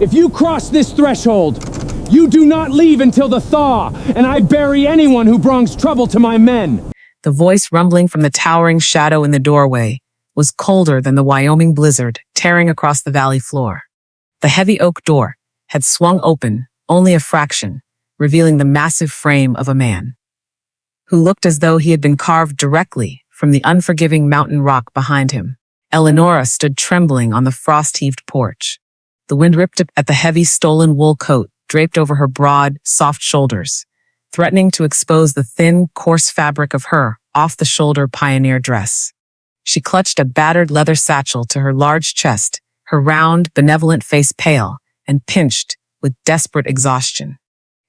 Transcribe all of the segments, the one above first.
If you cross this threshold, you do not leave until the thaw, and I bury anyone who brings trouble to my men." The voice rumbling from the towering shadow in the doorway was colder than the Wyoming blizzard tearing across the valley floor. The heavy oak door had swung open only a fraction, revealing the massive frame of a man who looked as though he had been carved directly from the unforgiving mountain rock behind him. Eleonora stood trembling on the frost-heaved porch. The wind ripped at the heavy stolen wool coat draped over her broad, soft shoulders, threatening to expose the thin, coarse fabric of her off-the-shoulder pioneer dress. She clutched a battered leather satchel to her large chest, her round, benevolent face pale and pinched with desperate exhaustion.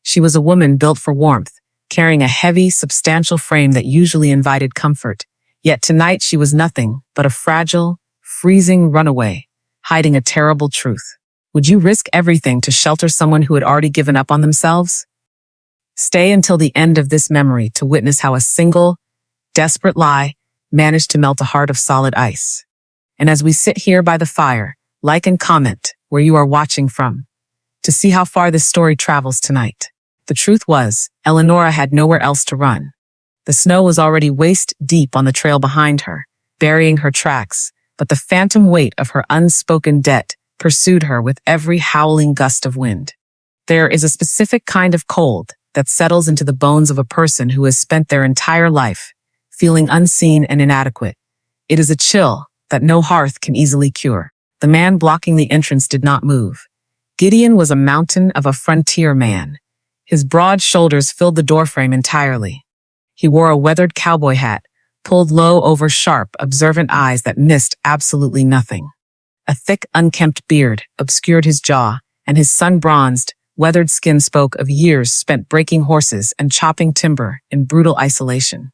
She was a woman built for warmth, carrying a heavy, substantial frame that usually invited comfort. Yet tonight she was nothing but a fragile, freezing runaway, hiding a terrible truth. Would you risk everything to shelter someone who had already given up on themselves? Stay until the end of this memory to witness how a single, desperate lie managed to melt a heart of solid ice. And as we sit here by the fire, like and comment where you are watching from, to see how far this story travels tonight. The truth was, Eleonora had nowhere else to run. The snow was already waist deep on the trail behind her, burying her tracks, but the phantom weight of her unspoken debt pursued her with every howling gust of wind. There is a specific kind of cold that settles into the bones of a person who has spent their entire life feeling unseen and inadequate. It is a chill that no hearth can easily cure. The man blocking the entrance did not move. Gideon was a mountain of a frontier man. His broad shoulders filled the doorframe entirely. He wore a weathered cowboy hat, pulled low over sharp, observant eyes that missed absolutely nothing. A thick, unkempt beard obscured his jaw, and his sun-bronzed, weathered skin spoke of years spent breaking horses and chopping timber in brutal isolation.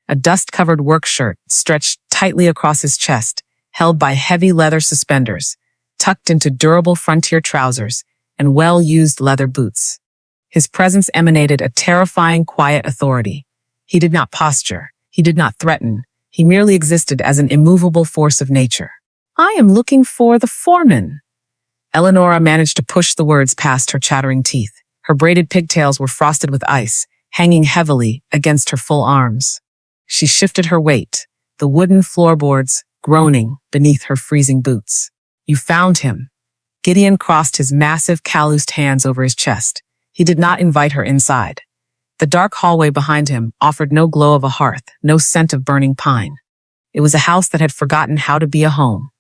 A dust-covered work shirt stretched tightly across his chest, held by heavy leather suspenders, tucked into durable frontier trousers and well-used leather boots. His presence emanated a terrifying, quiet authority. He did not posture. He did not threaten. He merely existed as an immovable force of nature. "I am looking for the foreman." Eleonora managed to push the words past her chattering teeth. Her braided pigtails were frosted with ice, hanging heavily against her full arms. She shifted her weight, the wooden floorboards groaning beneath her freezing boots. "You found him." Gideon crossed his massive, calloused hands over his chest. He did not invite her inside. The dark hallway behind him offered no glow of a hearth, no scent of burning pine. It was a house that had forgotten how to be a home.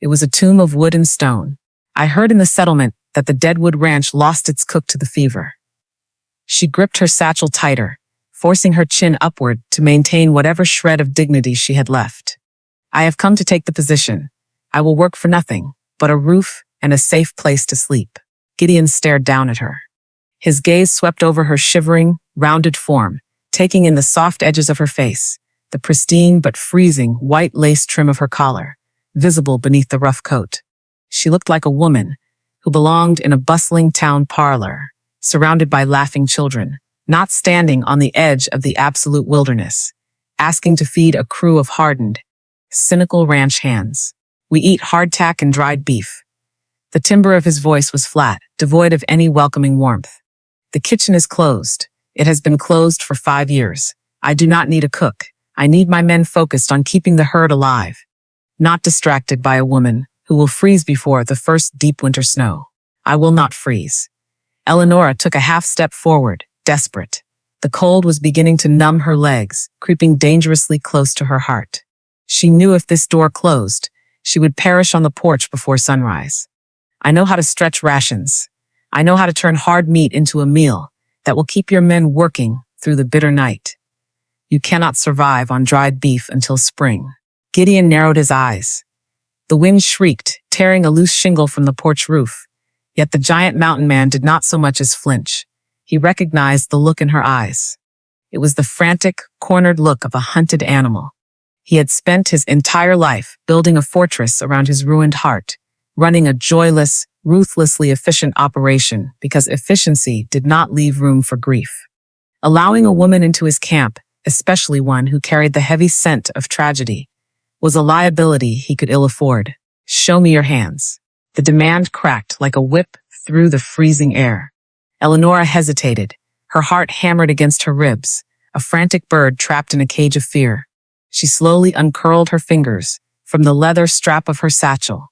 It was a tomb of wood and stone. "I heard in the settlement that the Deadwood Ranch lost its cook to the fever." She gripped her satchel tighter, forcing her chin upward to maintain whatever shred of dignity she had left. "I have come to take the position. I will work for nothing but a roof and a safe place to sleep." Gideon stared down at her. His gaze swept over her shivering, rounded form, taking in the soft edges of her face, the pristine but freezing white lace trim of her collar, visible beneath the rough coat. She looked like a woman who belonged in a bustling town parlor, surrounded by laughing children, not standing on the edge of the absolute wilderness, asking to feed a crew of hardened, cynical ranch hands. "We eat hardtack and dried beef." The timbre of his voice was flat, devoid of any welcoming warmth. "The kitchen is closed. It has been closed for 5 years. I do not need a cook. I need my men focused on keeping the herd alive, not distracted by a woman who will freeze before the first deep winter snow. I will not freeze." Eleonora took a half step forward, desperate. The cold was beginning to numb her legs, creeping dangerously close to her heart. She knew if this door closed, she would perish on the porch before sunrise. "I know how to stretch rations. I know how to turn hard meat into a meal that will keep your men working through the bitter night. You cannot survive on dried beef until spring." Gideon narrowed his eyes. The wind shrieked, tearing a loose shingle from the porch roof. Yet the giant mountain man did not so much as flinch. He recognized the look in her eyes. It was the frantic, cornered look of a hunted animal. He had spent his entire life building a fortress around his ruined heart, running a joyless, ruthlessly efficient operation because efficiency did not leave room for grief. Allowing a woman into his camp, especially one who carried the heavy scent of tragedy, was a liability he could ill afford. "Show me your hands." The demand cracked like a whip through the freezing air. Eleonora hesitated, her heart hammered against her ribs, a frantic bird trapped in a cage of fear. She slowly uncurled her fingers from the leather strap of her satchel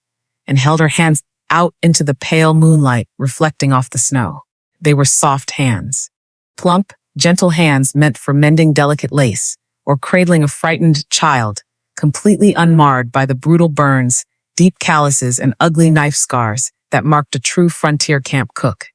and held her hands out into the pale moonlight reflecting off the snow. They were soft hands. Plump, gentle hands meant for mending delicate lace or cradling a frightened child, completely unmarred by the brutal burns, deep calluses, and ugly knife scars that marked a true frontier camp cook.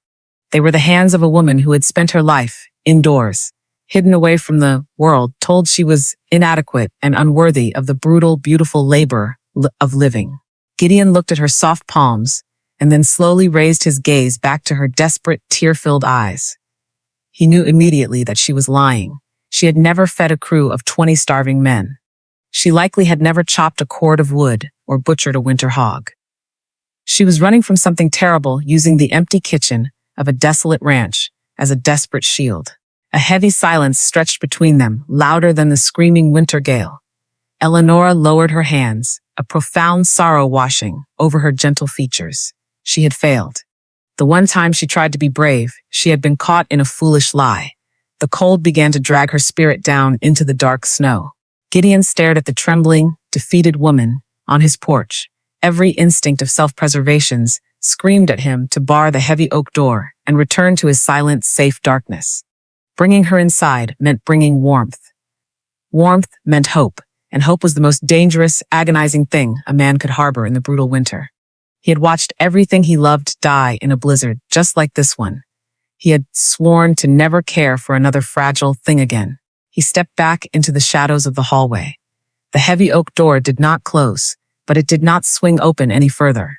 They were the hands of a woman who had spent her life indoors, hidden away from the world, told she was inadequate and unworthy of the brutal, beautiful labor of living. Gideon looked at her soft palms and then slowly raised his gaze back to her desperate, tear-filled eyes. He knew immediately that she was lying. She had never fed a crew of 20 starving men. She likely had never chopped a cord of wood or butchered a winter hog. She was running from something terrible, using the empty kitchen of a desolate ranch as a desperate shield. A heavy silence stretched between them, louder than the screaming winter gale. Eleonora lowered her hands, a profound sorrow washing over her gentle features. She had failed. The one time she tried to be brave, she had been caught in a foolish lie. The cold began to drag her spirit down into the dark snow. Gideon stared at the trembling, defeated woman on his porch. Every instinct of self-preservation screamed at him to bar the heavy oak door and return to his silent, safe darkness. Bringing her inside meant bringing warmth. Warmth meant hope, and hope was the most dangerous, agonizing thing a man could harbor in the brutal winter. He had watched everything he loved die in a blizzard just like this one. He had sworn to never care for another fragile thing again. He stepped back into the shadows of the hallway. The heavy oak door did not close, but it did not swing open any further.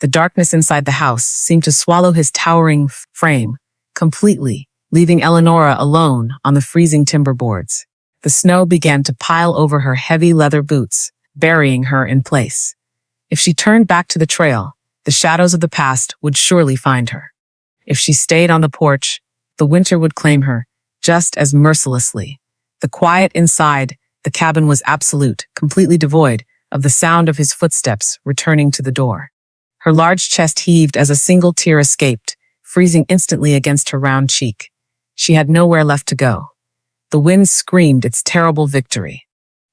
The darkness inside the house seemed to swallow his towering frame completely, leaving Eleonora alone on the freezing timber boards. The snow began to pile over her heavy leather boots, burying her in place. If she turned back to the trail, the shadows of the past would surely find her. If she stayed on the porch, the winter would claim her just as mercilessly. The quiet inside the cabin was absolute, completely devoid of the sound of his footsteps returning to the door. Her large chest heaved as a single tear escaped, freezing instantly against her round cheek. She had nowhere left to go. The wind screamed its terrible victory.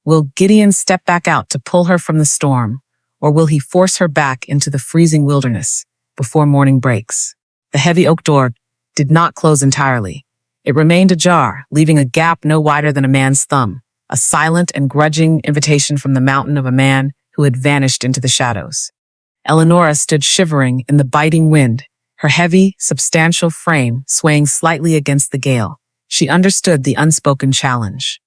Will Gideon step back out to pull her from the storm, or will he force her back into the freezing wilderness before morning breaks? The heavy oak door did not close entirely. It remained ajar, leaving a gap no wider than a man's thumb, a silent and grudging invitation from the mountain of a man who had vanished into the shadows. Eleonora stood shivering in the biting wind, her heavy, substantial frame swaying slightly against the gale. She understood the unspoken challenge.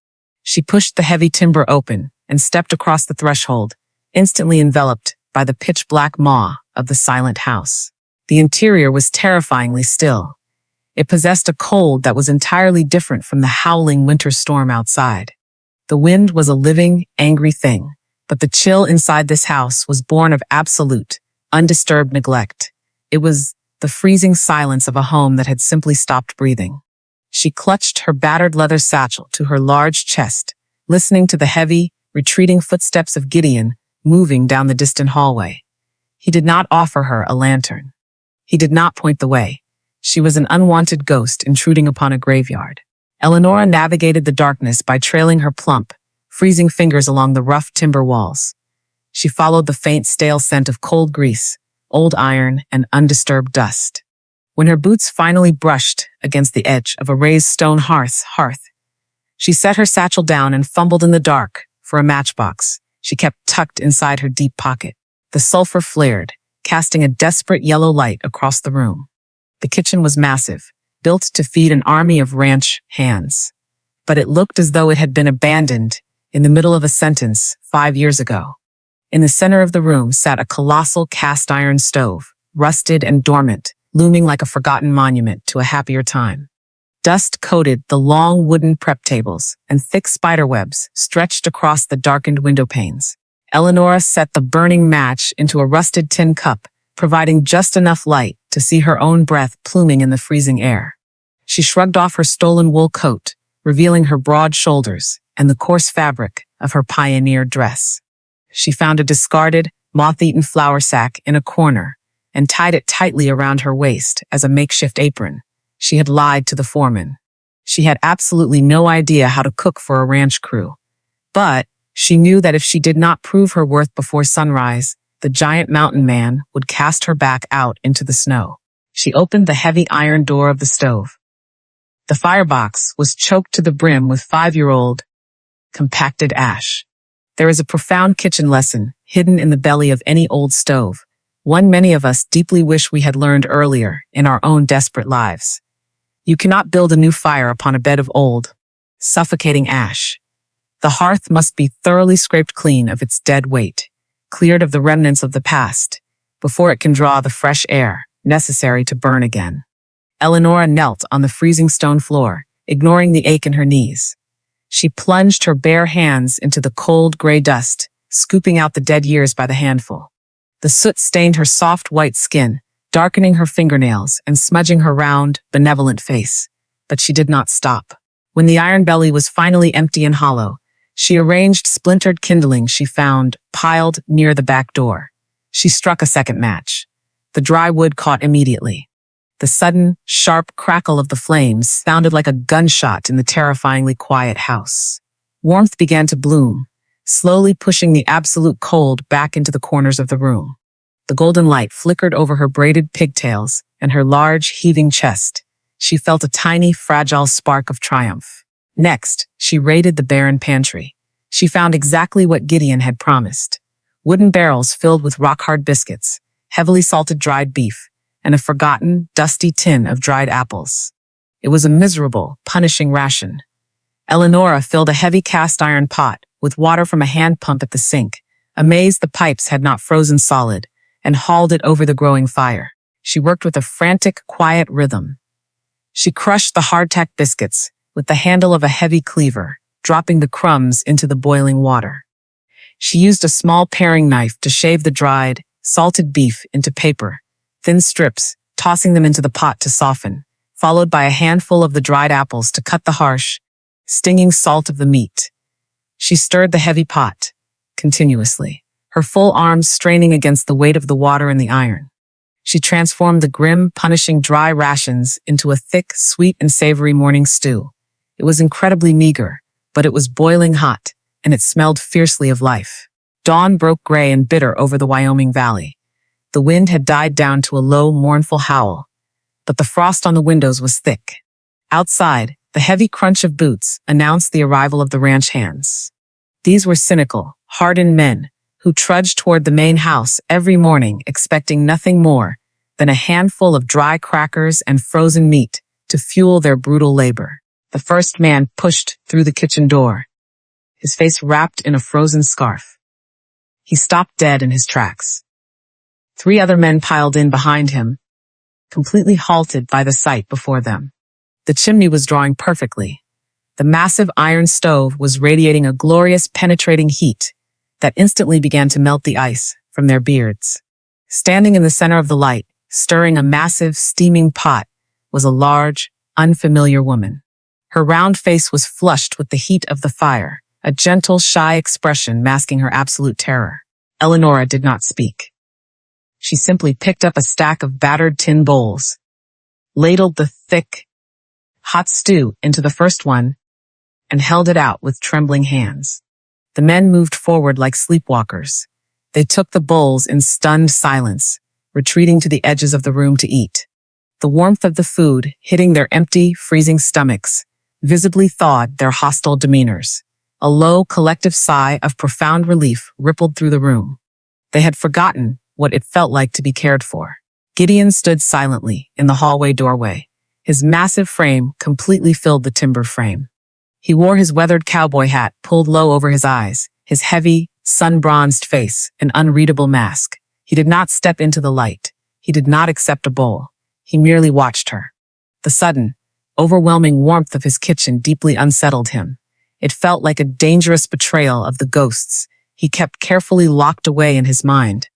She pushed the heavy timber open and stepped across the threshold, instantly enveloped by the pitch-black maw of the silent house. The interior was terrifyingly still. It possessed a cold that was entirely different from the howling winter storm outside. The wind was a living, angry thing, but the chill inside this house was born of absolute, undisturbed neglect. It was the freezing silence of a home that had simply stopped breathing. She clutched her battered leather satchel to her large chest, listening to the heavy, retreating footsteps of Gideon moving down the distant hallway. He did not offer her a lantern. He did not point the way. She was an unwanted ghost intruding upon a graveyard. Eleonora navigated the darkness by trailing her plump, freezing fingers along the rough timber walls. She followed the faint, stale scent of cold grease, old iron, and undisturbed dust. When her boots finally brushed against the edge of a raised stone hearth, she set her satchel down and fumbled in the dark for a matchbox she kept tucked inside her deep pocket. The sulfur flared, casting a desperate yellow light across the room. The kitchen was massive, built to feed an army of ranch hands. But it looked as though it had been abandoned in the middle of a sentence 5 years ago. In the center of the room sat a colossal cast iron stove, rusted and dormant, looming like a forgotten monument to a happier time. Dust coated the long wooden prep tables, and thick spider webs stretched across the darkened window panes. Eleonora set the burning match into a rusted tin cup, providing just enough light to see her own breath pluming in the freezing air. She shrugged off her stolen wool coat, revealing her broad shoulders and the coarse fabric of her pioneer dress. She found a discarded, moth-eaten flour sack in a corner and tied it tightly around her waist as a makeshift apron. She had lied to the foreman. She had absolutely no idea how to cook for a ranch crew. But she knew that if she did not prove her worth before sunrise, the giant mountain man would cast her back out into the snow. She opened the heavy iron door of the stove. The firebox was choked to the brim with 5-year-old compacted ash. There is a profound kitchen lesson hidden in the belly of any old stove, one many of us deeply wish we had learned earlier in our own desperate lives. You cannot build a new fire upon a bed of old, suffocating ash. The hearth must be thoroughly scraped clean of its dead weight, cleared of the remnants of the past, before it can draw the fresh air necessary to burn again. Eleonora knelt on the freezing stone floor, ignoring the ache in her knees. She plunged her bare hands into the cold gray dust, scooping out the dead years by the handful. The soot stained her soft white skin, darkening her fingernails and smudging her round, benevolent face. But she did not stop. When the iron belly was finally empty and hollow, she arranged splintered kindling she found piled near the back door. She struck a second match. The dry wood caught immediately. The sudden, sharp crackle of the flames sounded like a gunshot in the terrifyingly quiet house. Warmth began to bloom, slowly pushing the absolute cold back into the corners of the room. The golden light flickered over her braided pigtails and her large, heaving chest. She felt a tiny, fragile spark of triumph. Next, she raided the barren pantry. She found exactly what Gideon had promised. Wooden barrels filled with rock-hard biscuits, heavily salted dried beef, and a forgotten, dusty tin of dried apples. It was a miserable, punishing ration. Eleonora filled a heavy cast-iron pot with water from a hand pump at the sink, amazed the pipes had not frozen solid, and hauled it over the growing fire. She worked with a frantic, quiet rhythm. She crushed the hardtack biscuits with the handle of a heavy cleaver, dropping the crumbs into the boiling water. She used a small paring knife to shave the dried, salted beef into paper, thin strips, tossing them into the pot to soften, followed by a handful of the dried apples to cut the harsh, stinging salt of the meat. She stirred the heavy pot continuously, her full arms straining against the weight of the water and the iron. She transformed the grim, punishing dry rations into a thick, sweet and savory morning stew. It was incredibly meager, but it was boiling hot, and it smelled fiercely of life. Dawn broke gray and bitter over the Wyoming Valley. The wind had died down to a low, mournful howl, but the frost on the windows was thick. Outside, the heavy crunch of boots announced the arrival of the ranch hands. These were cynical, hardened men who trudged toward the main house every morning expecting nothing more than a handful of dry crackers and frozen meat to fuel their brutal labor. The first man pushed through the kitchen door, his face wrapped in a frozen scarf. He stopped dead in his tracks. 3 other men piled in behind him, completely halted by the sight before them. The chimney was drawing perfectly. The massive iron stove was radiating a glorious penetrating heat that instantly began to melt the ice from their beards. Standing in the center of the light, stirring a massive, steaming pot, was a large, unfamiliar woman. Her round face was flushed with the heat of the fire, a gentle, shy expression masking her absolute terror. Eleonora did not speak. She simply picked up a stack of battered tin bowls, ladled the thick, hot stew into the first one, and held it out with trembling hands. The men moved forward like sleepwalkers. They took the bowls in stunned silence, retreating to the edges of the room to eat. The warmth of the food, hitting their empty, freezing stomachs, visibly thawed their hostile demeanors. A low, collective sigh of profound relief rippled through the room. They had forgotten what it felt like to be cared for. Gideon stood silently in the hallway doorway. His massive frame completely filled the timber frame. He wore his weathered cowboy hat pulled low over his eyes, his heavy, sun-bronzed face an unreadable mask. He did not step into the light. He did not accept a bowl. He merely watched her. The sudden, overwhelming warmth of his kitchen deeply unsettled him. It felt like a dangerous betrayal of the ghosts he kept carefully locked away in his mind.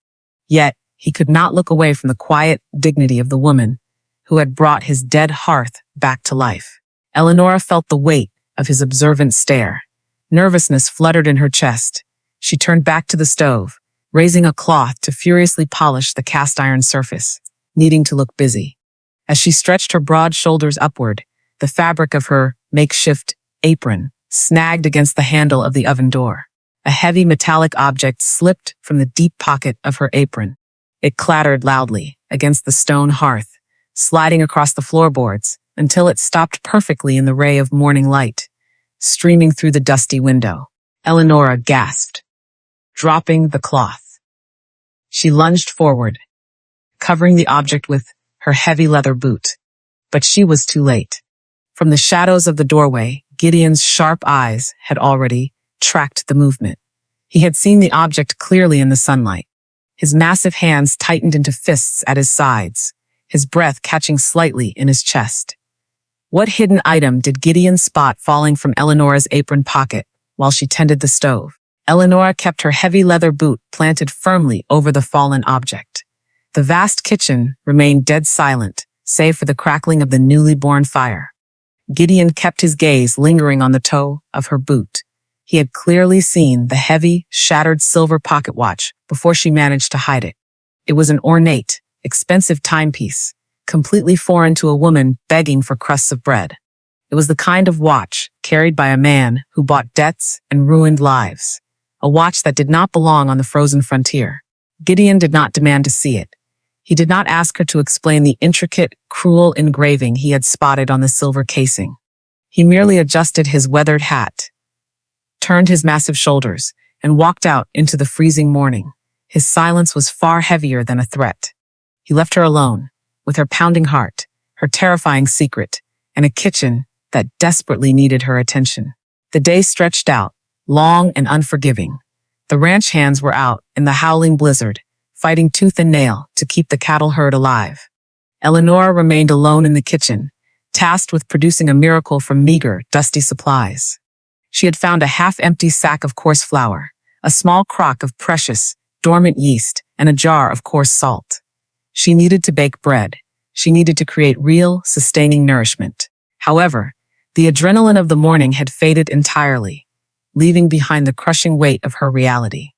Yet, he could not look away from the quiet dignity of the woman who had brought his dead hearth back to life. Eleonora felt the weight of his observant stare. Nervousness fluttered in her chest. She turned back to the stove, raising a cloth to furiously polish the cast iron surface, needing to look busy. As she stretched her broad shoulders upward, the fabric of her makeshift apron snagged against the handle of the oven door. A heavy metallic object slipped from the deep pocket of her apron. It clattered loudly against the stone hearth, sliding across the floorboards until it stopped perfectly in the ray of morning light, streaming through the dusty window. Eleonora gasped, dropping the cloth. She lunged forward, covering the object with her heavy leather boot. But she was too late. From the shadows of the doorway, Gideon's sharp eyes had already tracked the movement. He had seen the object clearly in the sunlight. His massive hands tightened into fists at his sides, his breath catching slightly in his chest. What hidden item did Gideon spot falling from Eleonora's apron pocket while she tended the stove? Eleonora kept her heavy leather boot planted firmly over the fallen object. The vast kitchen remained dead silent, save for the crackling of the newly born fire. Gideon kept his gaze lingering on the toe of her boot. He had clearly seen the heavy, shattered silver pocket watch before she managed to hide it. It was an ornate, expensive timepiece, completely foreign to a woman begging for crusts of bread. It was the kind of watch carried by a man who bought debts and ruined lives. A watch that did not belong on the frozen frontier. Gideon did not demand to see it. He did not ask her to explain the intricate, cruel engraving he had spotted on the silver casing. He merely adjusted his weathered hat, turned his massive shoulders, and walked out into the freezing morning. His silence was far heavier than a threat. He left her alone, with her pounding heart, her terrifying secret, and a kitchen that desperately needed her attention. The day stretched out, long and unforgiving. The ranch hands were out in the howling blizzard, fighting tooth and nail to keep the cattle herd alive. Eleonora remained alone in the kitchen, tasked with producing a miracle from meager, dusty supplies. She had found a half-empty sack of coarse flour, a small crock of precious, dormant yeast, and a jar of coarse salt. She needed to bake bread. She needed to create real, sustaining nourishment. However, the adrenaline of the morning had faded entirely, leaving behind the crushing weight of her reality.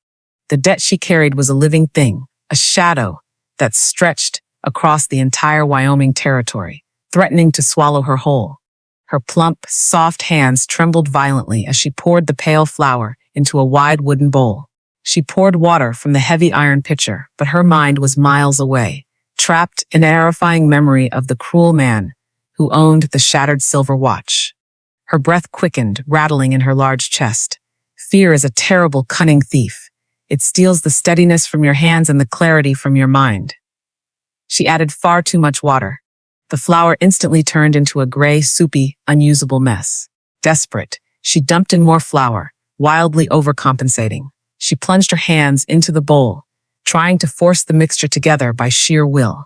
The debt she carried was a living thing, a shadow that stretched across the entire Wyoming territory, threatening to swallow her whole. Her plump, soft hands trembled violently as she poured the pale flour into a wide wooden bowl. She poured water from the heavy iron pitcher, but her mind was miles away, trapped in a terrifying memory of the cruel man who owned the shattered silver watch. Her breath quickened, rattling in her large chest. Fear is a terrible, cunning thief. It steals the steadiness from your hands and the clarity from your mind. She added far too much water. The flour instantly turned into a gray, soupy, unusable mess. Desperate, she dumped in more flour, wildly overcompensating. She plunged her hands into the bowl, trying to force the mixture together by sheer will.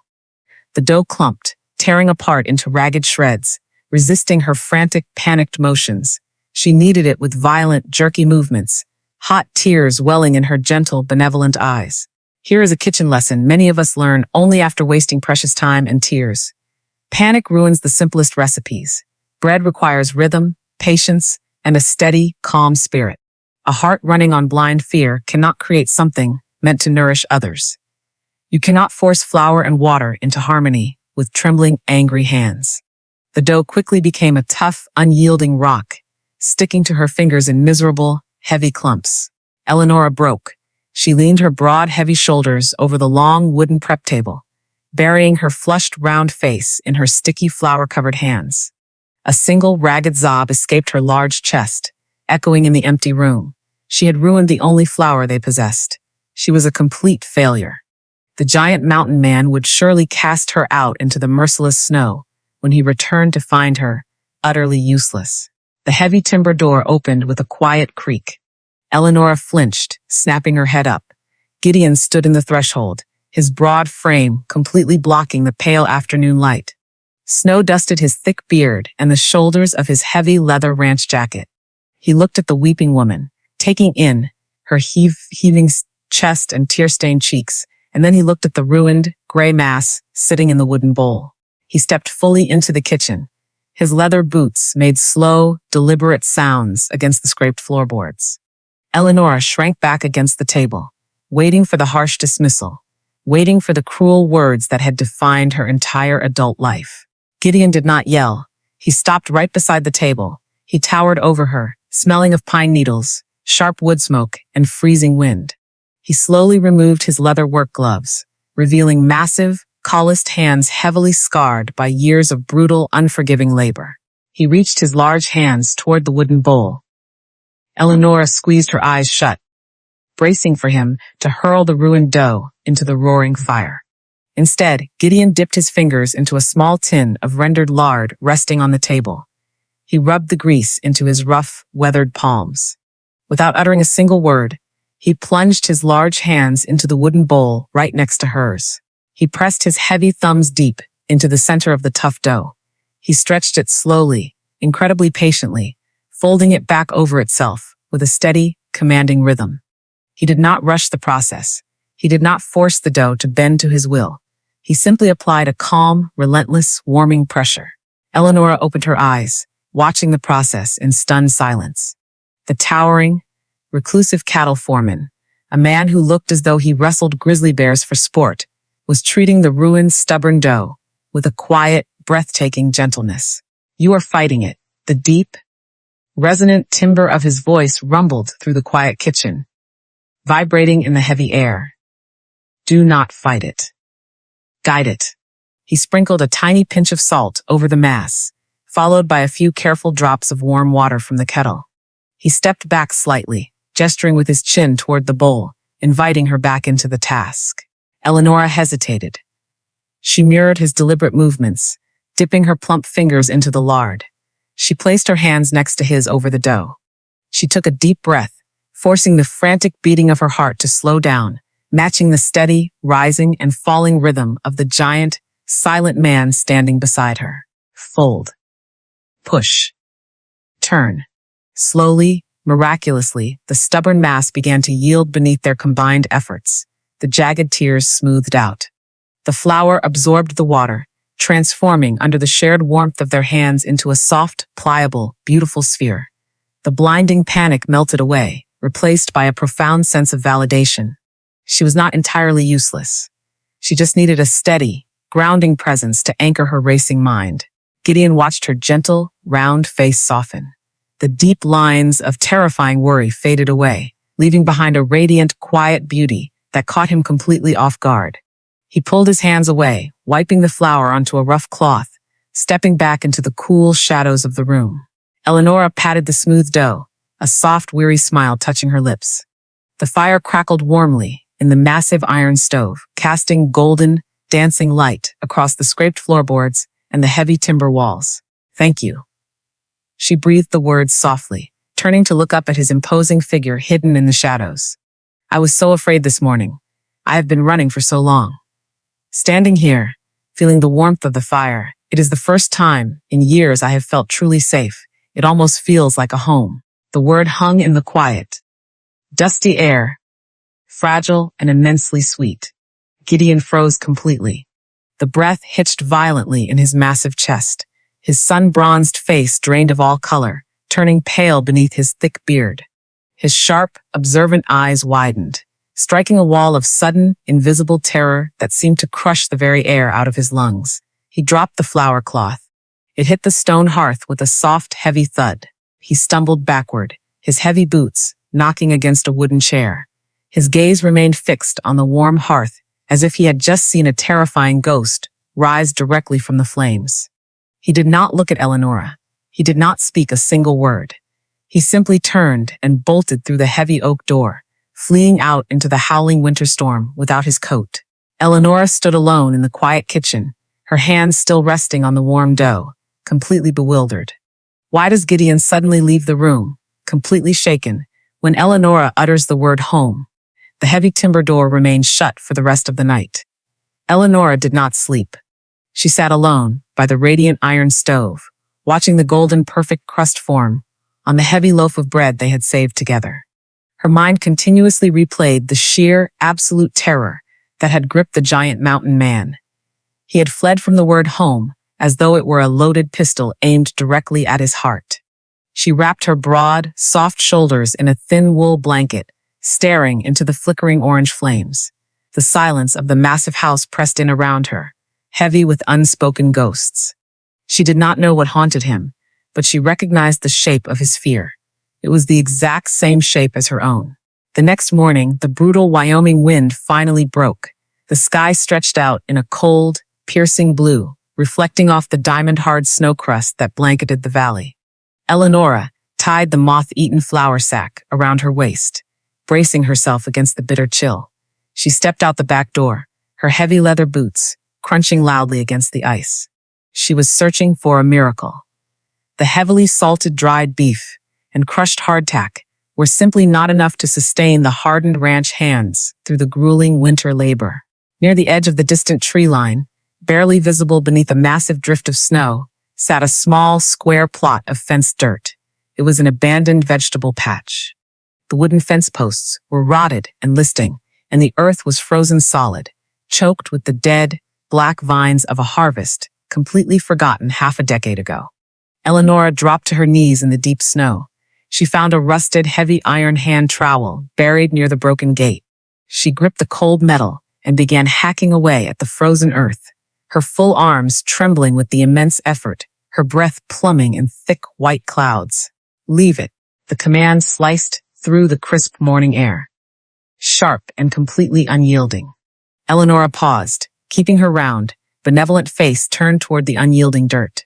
The dough clumped, tearing apart into ragged shreds, resisting her frantic, panicked motions. She kneaded it with violent, jerky movements, hot tears welling in her gentle, benevolent eyes. Here is a kitchen lesson many of us learn only after wasting precious time and tears. Panic ruins the simplest recipes. Bread requires rhythm, patience, and a steady, calm spirit. A heart running on blind fear cannot create something meant to nourish others. You cannot force flour and water into harmony with trembling, angry hands. The dough quickly became a tough, unyielding rock, sticking to her fingers in miserable, heavy clumps. Eleonora broke. She leaned her broad, heavy shoulders over the long wooden prep table, burying her flushed, round face in her sticky, flour-covered hands. A single, ragged sob escaped her large chest, echoing in the empty room. She had ruined the only flour they possessed. She was a complete failure. The giant mountain man would surely cast her out into the merciless snow when he returned to find her utterly useless. The heavy timber door opened with a quiet creak. Eleonora flinched, snapping her head up. Gideon stood in the threshold, his broad frame completely blocking the pale afternoon light. Snow dusted his thick beard and the shoulders of his heavy leather ranch jacket. He looked at the weeping woman, taking in her heaving chest and tear-stained cheeks, and then he looked at the ruined, gray mass sitting in the wooden bowl. He stepped fully into the kitchen. His leather boots made slow, deliberate sounds against the scraped floorboards. Eleonora shrank back against the table, waiting for the harsh dismissal, waiting for the cruel words that had defined her entire adult life. Gideon did not yell. He stopped right beside the table. He towered over her, smelling of pine needles, sharp wood smoke, and freezing wind. He slowly removed his leather work gloves, revealing massive, calloused hands heavily scarred by years of brutal, unforgiving labor. He reached his large hands toward the wooden bowl. Eleonora squeezed her eyes shut, bracing for him to hurl the ruined dough into the roaring fire. Instead, Gideon dipped his fingers into a small tin of rendered lard resting on the table. He rubbed the grease into his rough, weathered palms. Without uttering a single word, he plunged his large hands into the wooden bowl right next to hers. He pressed his heavy thumbs deep into the center of the tough dough. He stretched it slowly, incredibly patiently, folding it back over itself with a steady, commanding rhythm. He did not rush the process. He did not force the dough to bend to his will. He simply applied a calm, relentless, warming pressure. Eleonora opened her eyes, watching the process in stunned silence. The towering, reclusive cattle foreman, a man who looked as though he wrestled grizzly bears for sport, was treating the ruined, stubborn dough with a quiet, breathtaking gentleness. "You are fighting it." The deep, resonant timbre of his voice rumbled through the quiet kitchen, vibrating in the heavy air. "Do not fight it. Guide it." He sprinkled a tiny pinch of salt over the mass, followed by a few careful drops of warm water from the kettle. He stepped back slightly, gesturing with his chin toward the bowl, inviting her back into the task. Eleonora hesitated. She mirrored his deliberate movements, dipping her plump fingers into the lard. She placed her hands next to his over the dough. She took a deep breath, forcing the frantic beating of her heart to slow down, matching the steady, rising and falling rhythm of the giant, silent man standing beside her. Fold. Push. Turn. Slowly, miraculously, the stubborn mass began to yield beneath their combined efforts. The jagged tears smoothed out. The flour absorbed the water, transforming under the shared warmth of their hands into a soft, pliable, beautiful sphere. The blinding panic melted away, replaced by a profound sense of validation. She was not entirely useless. She just needed a steady, grounding presence to anchor her racing mind. Gideon watched her gentle, round face soften. The deep lines of terrifying worry faded away, leaving behind a radiant, quiet beauty that caught him completely off guard. He pulled his hands away, wiping the flour onto a rough cloth, stepping back into the cool shadows of the room. Eleonora patted the smooth dough, a soft, weary smile touching her lips. The fire crackled warmly in the massive iron stove, casting golden, dancing light across the scraped floorboards and the heavy timber walls. "Thank you." She breathed the words softly, turning to look up at his imposing figure hidden in the shadows. "I was so afraid this morning. I have been running for so long." Standing here, feeling the warmth of the fire, it is the first time in years I have felt truly safe. It almost feels like a home. The word hung in the quiet, dusty air, fragile and immensely sweet. Gideon froze completely. The breath hitched violently in his massive chest. His sun-bronzed face drained of all color, turning pale beneath his thick beard. His sharp, observant eyes widened, striking a wall of sudden, invisible terror that seemed to crush the very air out of his lungs. He dropped the flour cloth. It hit the stone hearth with a soft, heavy thud. He stumbled backward, his heavy boots knocking against a wooden chair. His gaze remained fixed on the warm hearth, as if he had just seen a terrifying ghost rise directly from the flames. He did not look at Eleonora. He did not speak a single word. He simply turned and bolted through the heavy oak door, fleeing out into the howling winter storm without his coat. Eleonora stood alone in the quiet kitchen, her hands still resting on the warm dough, completely bewildered. Why does Gideon suddenly leave the room, completely shaken, when Eleonora utters the word home? The heavy timber door remained shut for the rest of the night. Eleonora did not sleep. She sat alone by the radiant iron stove, watching the golden perfect crust form on the heavy loaf of bread they had saved together. Her mind continuously replayed the sheer, absolute terror that had gripped the giant mountain man. He had fled from the word home as though it were a loaded pistol aimed directly at his heart. She wrapped her broad, soft shoulders in a thin wool blanket, staring into the flickering orange flames. The silence of the massive house pressed in around her, heavy with unspoken ghosts. She did not know what haunted him, but she recognized the shape of his fear. It was the exact same shape as her own. The next morning, the brutal Wyoming wind finally broke. The sky stretched out in a cold, piercing blue, reflecting off the diamond-hard snow crust that blanketed the valley. Eleonora tied the moth-eaten flour sack around her waist, bracing herself against the bitter chill. She stepped out the back door, her heavy leather boots crunching loudly against the ice. She was searching for a miracle. The heavily salted dried beef and crushed hardtack were simply not enough to sustain the hardened ranch hands through the grueling winter labor. Near the edge of the distant tree line, barely visible beneath a massive drift of snow, sat a small, square plot of fenced dirt. It was an abandoned vegetable patch. The wooden fence posts were rotted and listing, and the earth was frozen solid, choked with the dead, black vines of a harvest completely forgotten half a decade ago. Eleonora dropped to her knees in the deep snow. She found a rusted, heavy iron hand trowel buried near the broken gate. She gripped the cold metal and began hacking away at the frozen earth, her full arms trembling with the immense effort, her breath plumbing in thick white clouds. "Leave it." The command sliced through the crisp morning air, sharp and completely unyielding. Eleonora paused, keeping her round, benevolent face turned toward the unyielding dirt.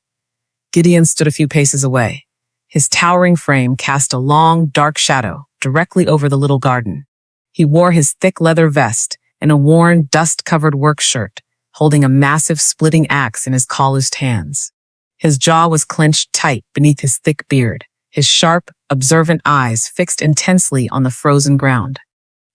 Gideon stood a few paces away. His towering frame cast a long, dark shadow directly over the little garden. He wore his thick leather vest and a worn, dust-covered work shirt, holding a massive splitting axe in his calloused hands. His jaw was clenched tight beneath his thick beard, his sharp, observant eyes fixed intensely on the frozen ground.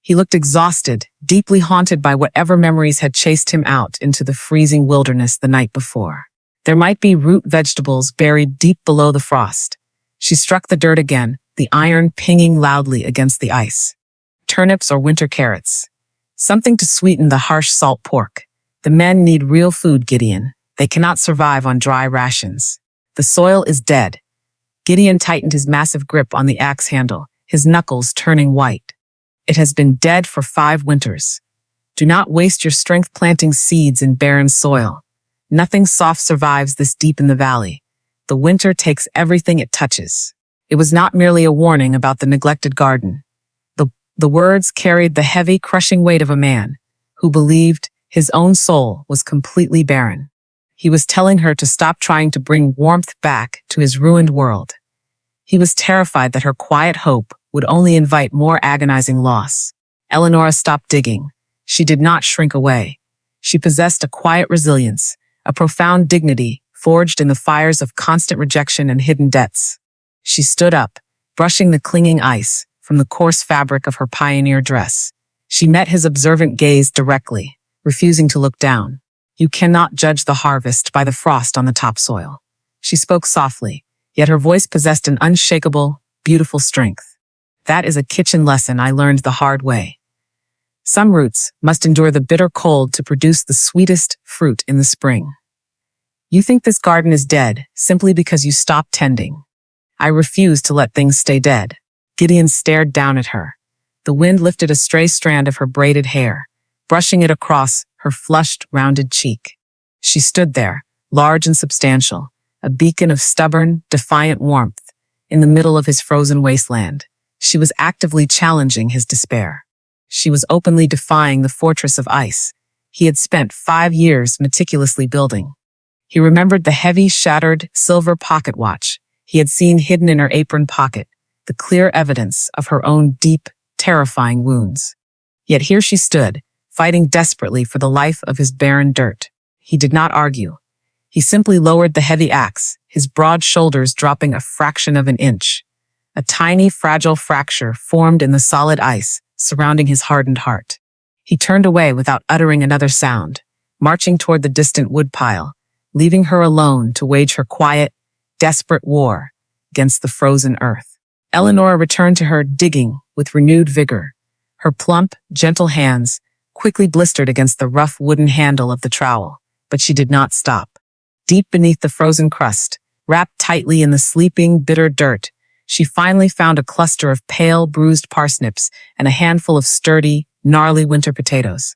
He looked exhausted, deeply haunted by whatever memories had chased him out into the freezing wilderness the night before. There might be root vegetables buried deep below the frost. She struck the dirt again, the iron pinging loudly against the ice. Turnips or winter carrots. Something to sweeten the harsh salt pork. The men need real food, Gideon. They cannot survive on dry rations. The soil is dead. Gideon tightened his massive grip on the axe handle, his knuckles turning white. It has been dead for 5 winters. Do not waste your strength planting seeds in barren soil. Nothing soft survives this deep in the valley. The winter takes everything it touches. It was not merely a warning about the neglected garden. The words carried the heavy, crushing weight of a man who believed his own soul was completely barren. He was telling her to stop trying to bring warmth back to his ruined world. He was terrified that her quiet hope would only invite more agonizing loss. Eleonora stopped digging. She did not shrink away. She possessed a quiet resilience, a profound dignity forged in the fires of constant rejection and hidden debts. She stood up, brushing the clinging ice from the coarse fabric of her pioneer dress. She met his observant gaze directly, refusing to look down. "You cannot judge the harvest by the frost on the topsoil." She spoke softly, yet her voice possessed an unshakable, beautiful strength. "That is a kitchen lesson I learned the hard way. Some roots must endure the bitter cold to produce the sweetest fruit in the spring. You think this garden is dead simply because you stopped tending. I refuse to let things stay dead." Gideon stared down at her. The wind lifted a stray strand of her braided hair, brushing it across her flushed, rounded cheek. She stood there, large and substantial, a beacon of stubborn, defiant warmth, in the middle of his frozen wasteland. She was actively challenging his despair. She was openly defying the fortress of ice he had spent 5 years meticulously building. He remembered the heavy, shattered, silver pocket watch he had seen hidden in her apron pocket, the clear evidence of her own deep, terrifying wounds. Yet here she stood, fighting desperately for the life of his barren dirt. He did not argue. He simply lowered the heavy axe, his broad shoulders dropping a fraction of an inch. A tiny, fragile fracture formed in the solid ice surrounding his hardened heart. He turned away without uttering another sound, marching toward the distant woodpile, leaving her alone to wage her quiet, desperate war against the frozen earth. Eleonora returned to her digging with renewed vigor. Her plump, gentle hands quickly blistered against the rough wooden handle of the trowel, but she did not stop. Deep beneath the frozen crust, wrapped tightly in the sleeping, bitter dirt, she finally found a cluster of pale, bruised parsnips and a handful of sturdy, gnarly winter potatoes.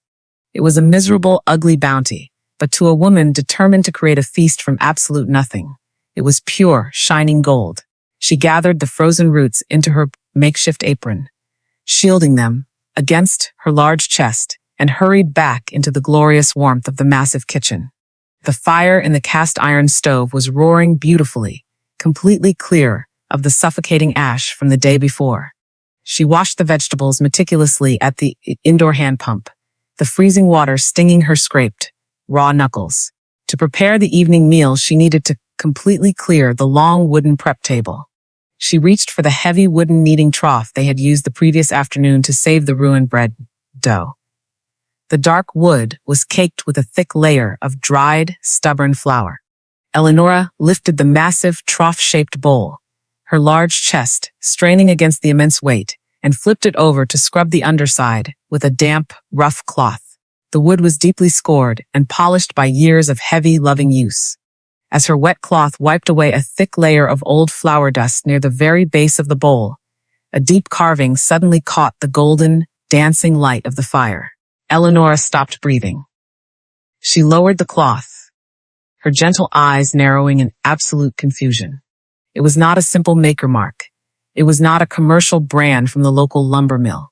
It was a miserable, ugly bounty, but to a woman determined to create a feast from absolute nothing, it was pure, shining gold. She gathered the frozen roots into her makeshift apron, shielding them against her large chest, and hurried back into the glorious warmth of the massive kitchen. The fire in the cast iron stove was roaring beautifully, completely clear of the suffocating ash from the day before. She washed the vegetables meticulously at the indoor hand pump, the freezing water stinging her scraped, raw knuckles. To prepare the evening meal, she needed to completely clear the long wooden prep table. She reached for the heavy wooden kneading trough they had used the previous afternoon to save the ruined bread dough. The dark wood was caked with a thick layer of dried, stubborn flour. Eleonora lifted the massive trough-shaped bowl, her large chest straining against the immense weight, and flipped it over to scrub the underside with a damp, rough cloth. The wood was deeply scored and polished by years of heavy, loving use. As her wet cloth wiped away a thick layer of old flour dust near the very base of the bowl, a deep carving suddenly caught the golden, dancing light of the fire. Eleonora stopped breathing. She lowered the cloth, her gentle eyes narrowing in absolute confusion. It was not a simple maker mark. It was not a commercial brand from the local lumber mill.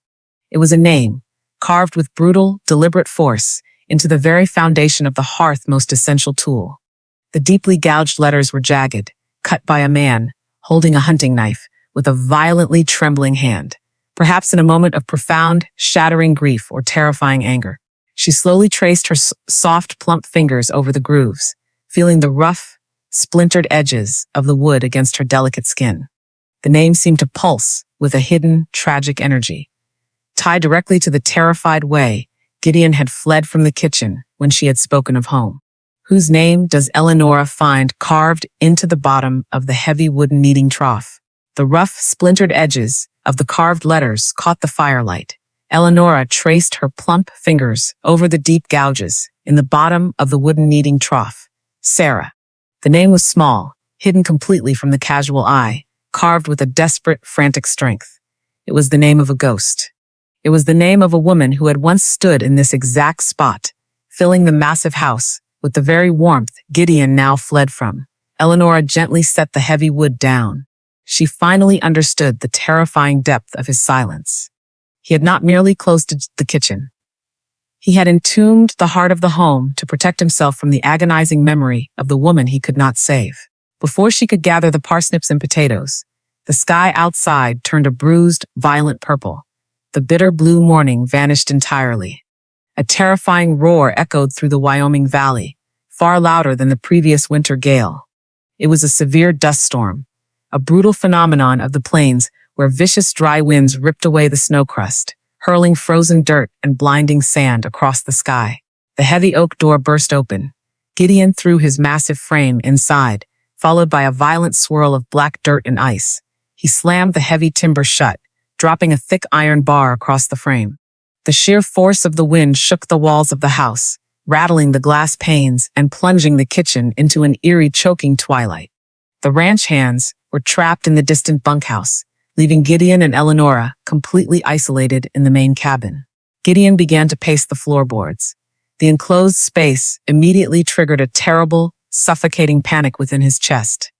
It was a name, carved with brutal, deliberate force into the very foundation of the hearth's most essential tool. The deeply gouged letters were jagged, cut by a man holding a hunting knife with a violently trembling hand. Perhaps in a moment of profound, shattering grief or terrifying anger. She slowly traced her soft, plump fingers over the grooves, feeling the rough, splintered edges of the wood against her delicate skin. The name seemed to pulse with a hidden, tragic energy, tied directly to the terrified way Gideon had fled from the kitchen when she had spoken of home. Whose name does Eleonora find carved into the bottom of the heavy wooden kneading trough? The rough, splintered edges of the carved letters caught the firelight. Eleonora traced her plump fingers over the deep gouges in the bottom of the wooden kneading trough. Sarah. The name was small, hidden completely from the casual eye, carved with a desperate, frantic strength. It was the name of a ghost. It was the name of a woman who had once stood in this exact spot, filling the massive house with the very warmth Gideon now fled from. Eleonora gently set the heavy wood down. She finally understood the terrifying depth of his silence. He had not merely closed the kitchen. He had entombed the heart of the home to protect himself from the agonizing memory of the woman he could not save. Before she could gather the parsnips and potatoes, the sky outside turned a bruised, violent purple. The bitter blue morning vanished entirely. A terrifying roar echoed through the Wyoming Valley, far louder than the previous winter gale. It was a severe dust storm, a brutal phenomenon of the plains where vicious dry winds ripped away the snow crust, hurling frozen dirt and blinding sand across the sky. The heavy oak door burst open. Gideon threw his massive frame inside, followed by a violent swirl of black dirt and ice. He slammed the heavy timber shut, dropping a thick iron bar across the frame. The sheer force of the wind shook the walls of the house, rattling the glass panes and plunging the kitchen into an eerie, choking twilight. The ranch hands were trapped in the distant bunkhouse, leaving Gideon and Eleonora completely isolated in the main cabin. Gideon began to pace the floorboards. The enclosed space immediately triggered a terrible, suffocating panic within his chest.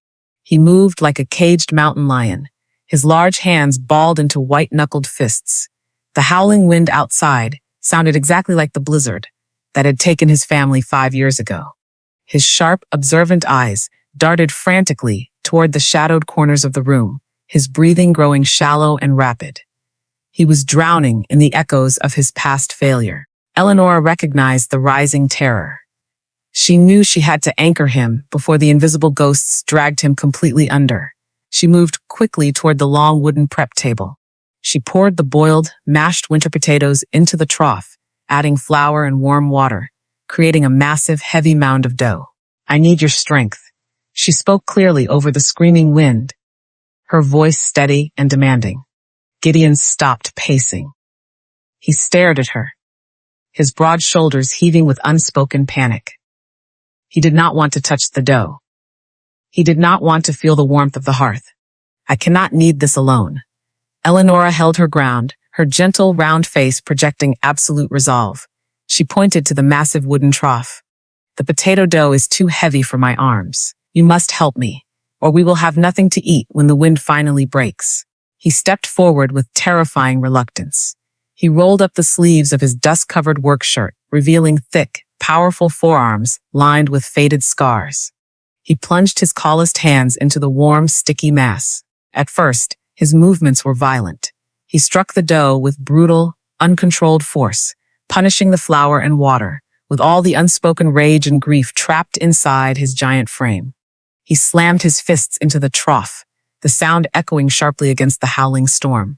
He moved like a caged mountain lion, his large hands balled into white-knuckled fists. The howling wind outside sounded exactly like the blizzard that had taken his family 5 years ago. His sharp, observant eyes darted frantically toward the shadowed corners of the room, his breathing growing shallow and rapid. He was drowning in the echoes of his past failure. Eleonora recognized the rising terror. She knew she had to anchor him before the invisible ghosts dragged him completely under. She moved quickly toward the long wooden prep table. She poured the boiled, mashed winter potatoes into the trough, adding flour and warm water, creating a massive, heavy mound of dough. "I need your strength," she spoke clearly over the screaming wind, her voice steady and demanding. Gideon stopped pacing. He stared at her, his broad shoulders heaving with unspoken panic. He did not want to touch the dough. He did not want to feel the warmth of the hearth. I cannot need this alone. Eleonora held her ground, her gentle, round face projecting absolute resolve. She pointed to the massive wooden trough. The potato dough is too heavy for my arms. You must help me, or we will have nothing to eat when the wind finally breaks. He stepped forward with terrifying reluctance. He rolled up the sleeves of his dust-covered work shirt, revealing thick, powerful forearms lined with faded scars. He plunged his calloused hands into the warm, sticky mass. At first, his movements were violent. He struck the dough with brutal, uncontrolled force, punishing the flour and water, with all the unspoken rage and grief trapped inside his giant frame. He slammed his fists into the trough, the sound echoing sharply against the howling storm.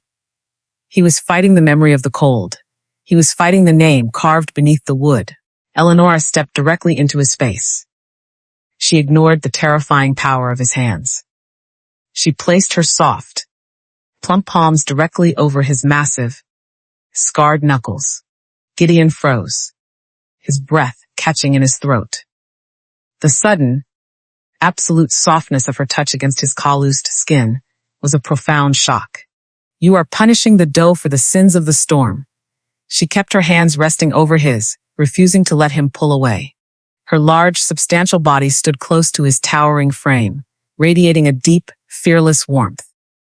He was fighting the memory of the cold. He was fighting the name carved beneath the wood. Eleonora stepped directly into his face. She ignored the terrifying power of his hands. She placed her soft, plump palms directly over his massive, scarred knuckles. Gideon froze, his breath catching in his throat. The sudden, absolute softness of her touch against his calloused skin was a profound shock. You are punishing the dough for the sins of the storm. She kept her hands resting over his, refusing to let him pull away. Her large, substantial body stood close to his towering frame, radiating a deep, fearless warmth.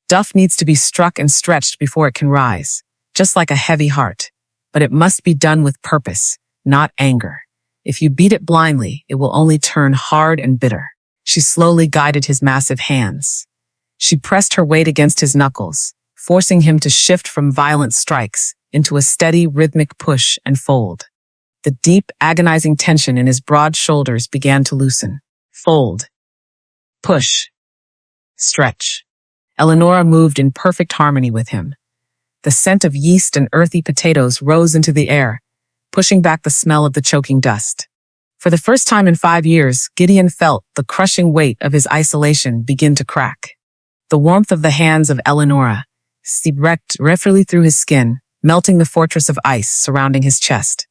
Duff needs to be struck and stretched before it can rise, just like a heavy heart. But it must be done with purpose, not anger. If you beat it blindly, it will only turn hard and bitter. She slowly guided his massive hands. She pressed her weight against his knuckles, forcing him to shift from violent strikes into a steady, rhythmic push and fold. The deep, agonizing tension in his broad shoulders began to loosen. Fold. Push. Stretch. Eleonora moved in perfect harmony with him. The scent of yeast and earthy potatoes rose into the air, pushing back the smell of the choking dust. For the first time in 5 years, Gideon felt the crushing weight of his isolation begin to crack. The warmth of the hands of Eleonora seeped directly through his skin, melting the fortress of ice surrounding his chest.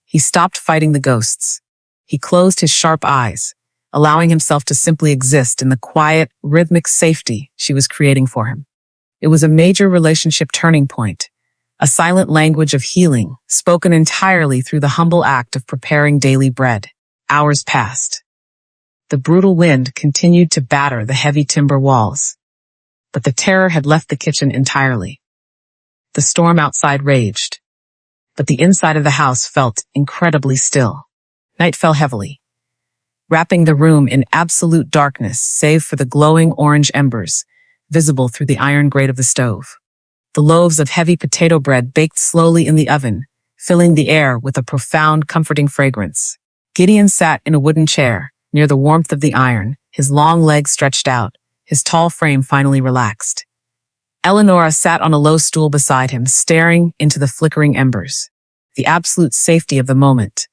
He stopped fighting the ghosts. He closed his sharp eyes, allowing himself to simply exist in the quiet, rhythmic safety she was creating for him. It was a major relationship turning point, a silent language of healing, spoken entirely through the humble act of preparing daily bread. Hours passed. The brutal wind continued to batter the heavy timber walls, but the terror had left the kitchen entirely. The storm outside raged, but the inside of the house felt incredibly still. Night fell heavily, wrapping the room in absolute darkness save for the glowing orange embers visible through the iron grate of the stove. The loaves of heavy potato bread baked slowly in the oven, filling the air with a profound, comforting fragrance. Gideon sat in a wooden chair, near the warmth of the iron, his long legs stretched out, his tall frame finally relaxed. Eleonora sat on a low stool beside him, staring into the flickering embers. The absolute safety of the moment,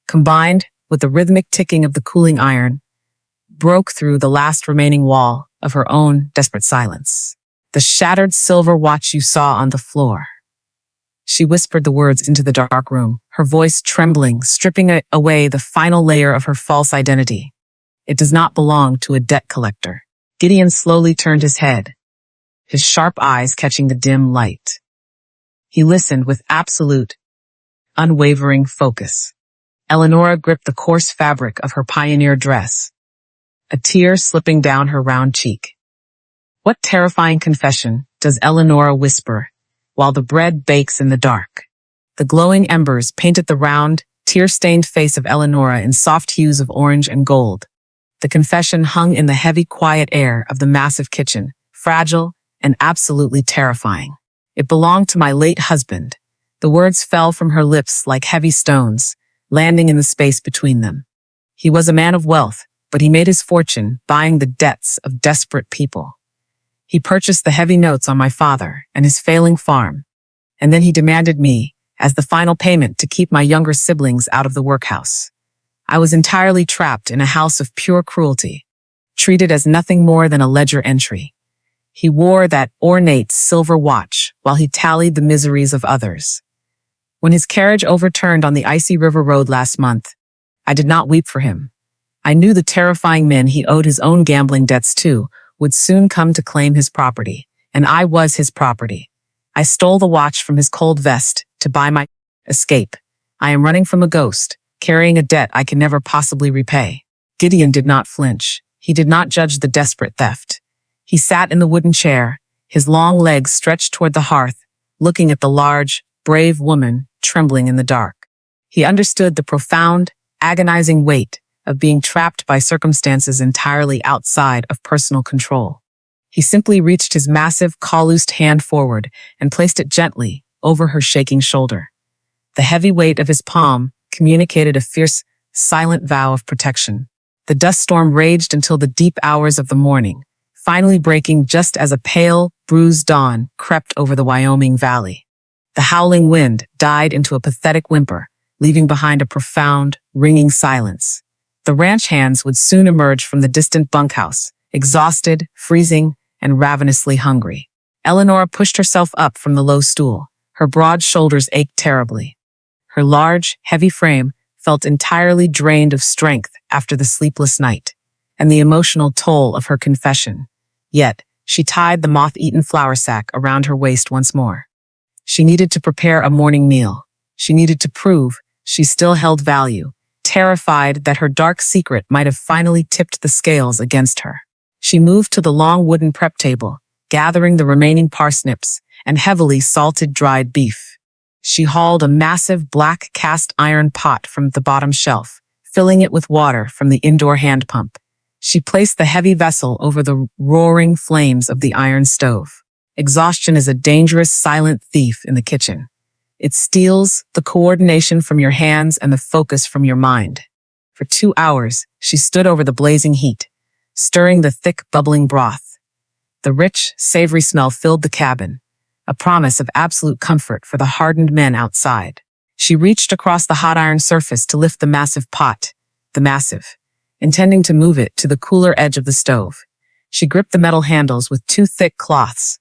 combined with the rhythmic ticking of the cooling iron, broke through the last remaining wall of her own desperate silence. The shattered silver watch you saw on the floor. She whispered the words into the dark room, her voice trembling, stripping away the final layer of her false identity. It does not belong to a debt collector. Gideon slowly turned his head, his sharp eyes catching the dim light. He listened with absolute, unwavering focus. Eleonora gripped the coarse fabric of her pioneer dress, a tear slipping down her round cheek. What terrifying confession does Eleonora whisper while the bread bakes in the dark? The glowing embers painted the round, tear-stained face of Eleonora in soft hues of orange and gold. The confession hung in the heavy, quiet air of the massive kitchen, fragile and absolutely terrifying. It belonged to my late husband. The words fell from her lips like heavy stones, landing in the space between them. He was a man of wealth, but he made his fortune buying the debts of desperate people. He purchased the heavy notes on my father and his failing farm, and then he demanded me as the final payment to keep my younger siblings out of the workhouse. I was entirely trapped in a house of pure cruelty, treated as nothing more than a ledger entry. He wore that ornate silver watch while he tallied the miseries of others. When his carriage overturned on the icy river road last month, I did not weep for him. I knew the terrifying men he owed his own gambling debts to would soon come to claim his property, and I was his property. I stole the watch from his cold vest to buy my escape. I am running from a ghost, carrying a debt I can never possibly repay. Gideon did not flinch. He did not judge the desperate theft. He sat in the wooden chair, his long legs stretched toward the hearth, looking at the large, brave woman trembling in the dark. He understood the profound, agonizing weight of being trapped by circumstances entirely outside of personal control. He simply reached his massive, calloused hand forward and placed it gently over her shaking shoulder. The heavy weight of his palm communicated a fierce, silent vow of protection. The dust storm raged until the deep hours of the morning, finally breaking just as a pale, bruised dawn crept over the Wyoming Valley. The howling wind died into a pathetic whimper, leaving behind a profound, ringing silence. The ranch hands would soon emerge from the distant bunkhouse, exhausted, freezing, and ravenously hungry. Eleanor pushed herself up from the low stool. Her broad shoulders ached terribly. Her large, heavy frame felt entirely drained of strength after the sleepless night and the emotional toll of her confession. Yet, she tied the moth-eaten flour sack around her waist once more. She needed to prepare a morning meal. She needed to prove she still held value, terrified that her dark secret might have finally tipped the scales against her. She moved to the long wooden prep table, gathering the remaining parsnips and heavily salted dried beef. She hauled a massive black cast iron pot from the bottom shelf, filling it with water from the indoor hand pump. She placed the heavy vessel over the roaring flames of the iron stove. Exhaustion is a dangerous, silent thief in the kitchen. It steals the coordination from your hands and the focus from your mind. For 2 hours, she stood over the blazing heat, stirring the thick, bubbling broth. The rich, savory smell filled the cabin, a promise of absolute comfort for the hardened men outside. She reached across the hot iron surface to lift the massive pot, intending to move it to the cooler edge of the stove. She gripped the metal handles with 2 thick cloths.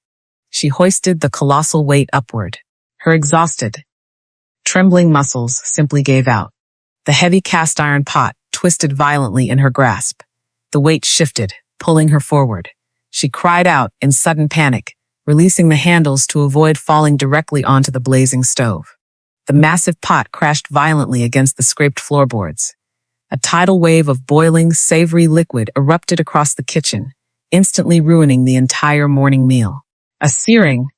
She hoisted the colossal weight upward. Her exhausted, trembling muscles simply gave out. The heavy cast iron pot twisted violently in her grasp. The weight shifted, pulling her forward. She cried out in sudden panic, releasing the handles to avoid falling directly onto the blazing stove. The massive pot crashed violently against the scraped floorboards. A tidal wave of boiling, savory liquid erupted across the kitchen, instantly ruining the entire morning meal. A searing,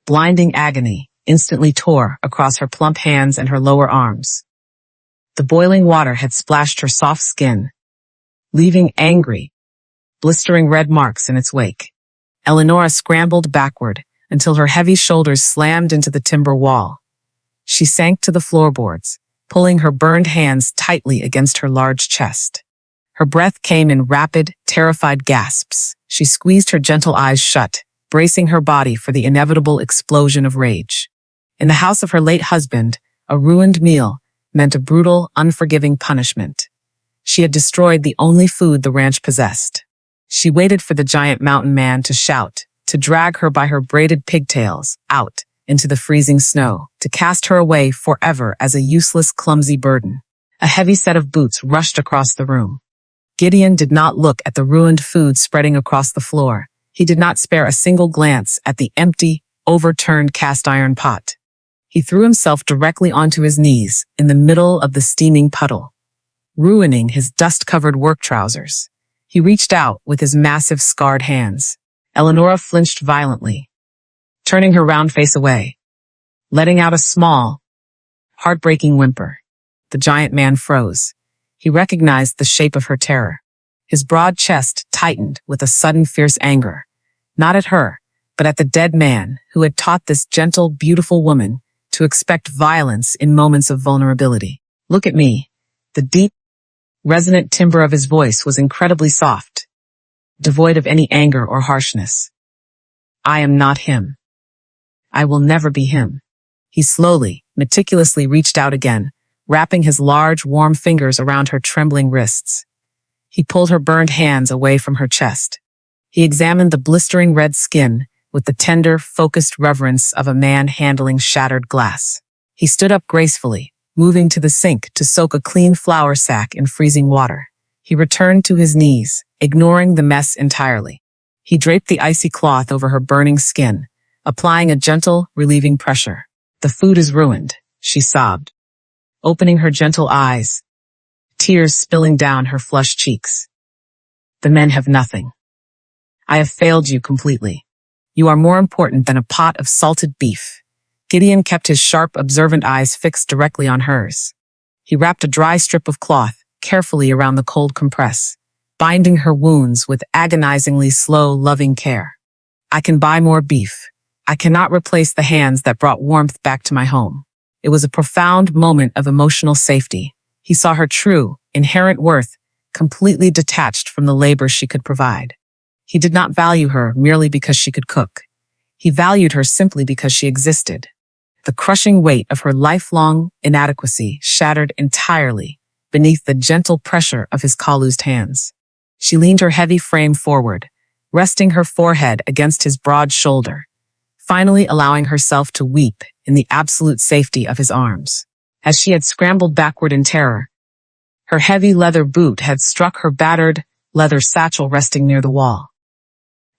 blinding agony instantly tore across her plump hands and her lower arms. The boiling water had splashed her soft skin, leaving angry, blistering red marks in its wake. Eleonora scrambled backward until her heavy shoulders slammed into the timber wall. She sank to the floorboards, pulling her burned hands tightly against her large chest. Her breath came in rapid, terrified gasps. She squeezed her gentle eyes shut, bracing her body for the inevitable explosion of rage. In the house of her late husband, a ruined meal meant a brutal, unforgiving punishment. She had destroyed the only food the ranch possessed. She waited for the giant mountain man to shout, to drag her by her braided pigtails out into the freezing snow, to cast her away forever as a useless, clumsy burden. A heavy set of boots rushed across the room. Gideon did not look at the ruined food spreading across the floor. He did not spare a single glance at the empty, overturned cast iron pot. He threw himself directly onto his knees in the middle of the steaming puddle, ruining his dust-covered work trousers. He reached out with his massive, scarred hands. Eleonora flinched violently, turning her round face away, letting out a small, heartbreaking whimper. The giant man froze. He recognized the shape of her terror. His broad chest tightened with a sudden fierce anger, not at her, but at the dead man who had taught this gentle, beautiful woman to expect violence in moments of vulnerability. "Look at me." The deep, resonant timbre of his voice was incredibly soft, devoid of any anger or harshness. "I am not him. I will never be him." He slowly, meticulously reached out again, wrapping his large, warm fingers around her trembling wrists. He pulled her burned hands away from her chest. He examined the blistering red skin with the tender, focused reverence of a man handling shattered glass. He stood up gracefully, moving to the sink to soak a clean flour sack in freezing water. He returned to his knees, ignoring the mess entirely. He draped the icy cloth over her burning skin, applying a gentle, relieving pressure. "The food is ruined," she sobbed, opening her gentle eyes, tears spilling down her flushed cheeks. "The men have nothing. I have failed you completely. You are more important than a pot of salted beef." Gideon kept his sharp, observant eyes fixed directly on hers. He wrapped a dry strip of cloth carefully around the cold compress, binding her wounds with agonizingly slow, loving care. "I can buy more beef. I cannot replace the hands that brought warmth back to my home." It was a profound moment of emotional safety. He saw her true, inherent worth, completely detached from the labor she could provide. He did not value her merely because she could cook. He valued her simply because she existed. The crushing weight of her lifelong inadequacy shattered entirely beneath the gentle pressure of his calloused hands. She leaned her heavy frame forward, resting her forehead against his broad shoulder, finally allowing herself to weep in the absolute safety of his arms. As she had scrambled backward in terror, her heavy leather boot had struck her battered leather satchel resting near the wall.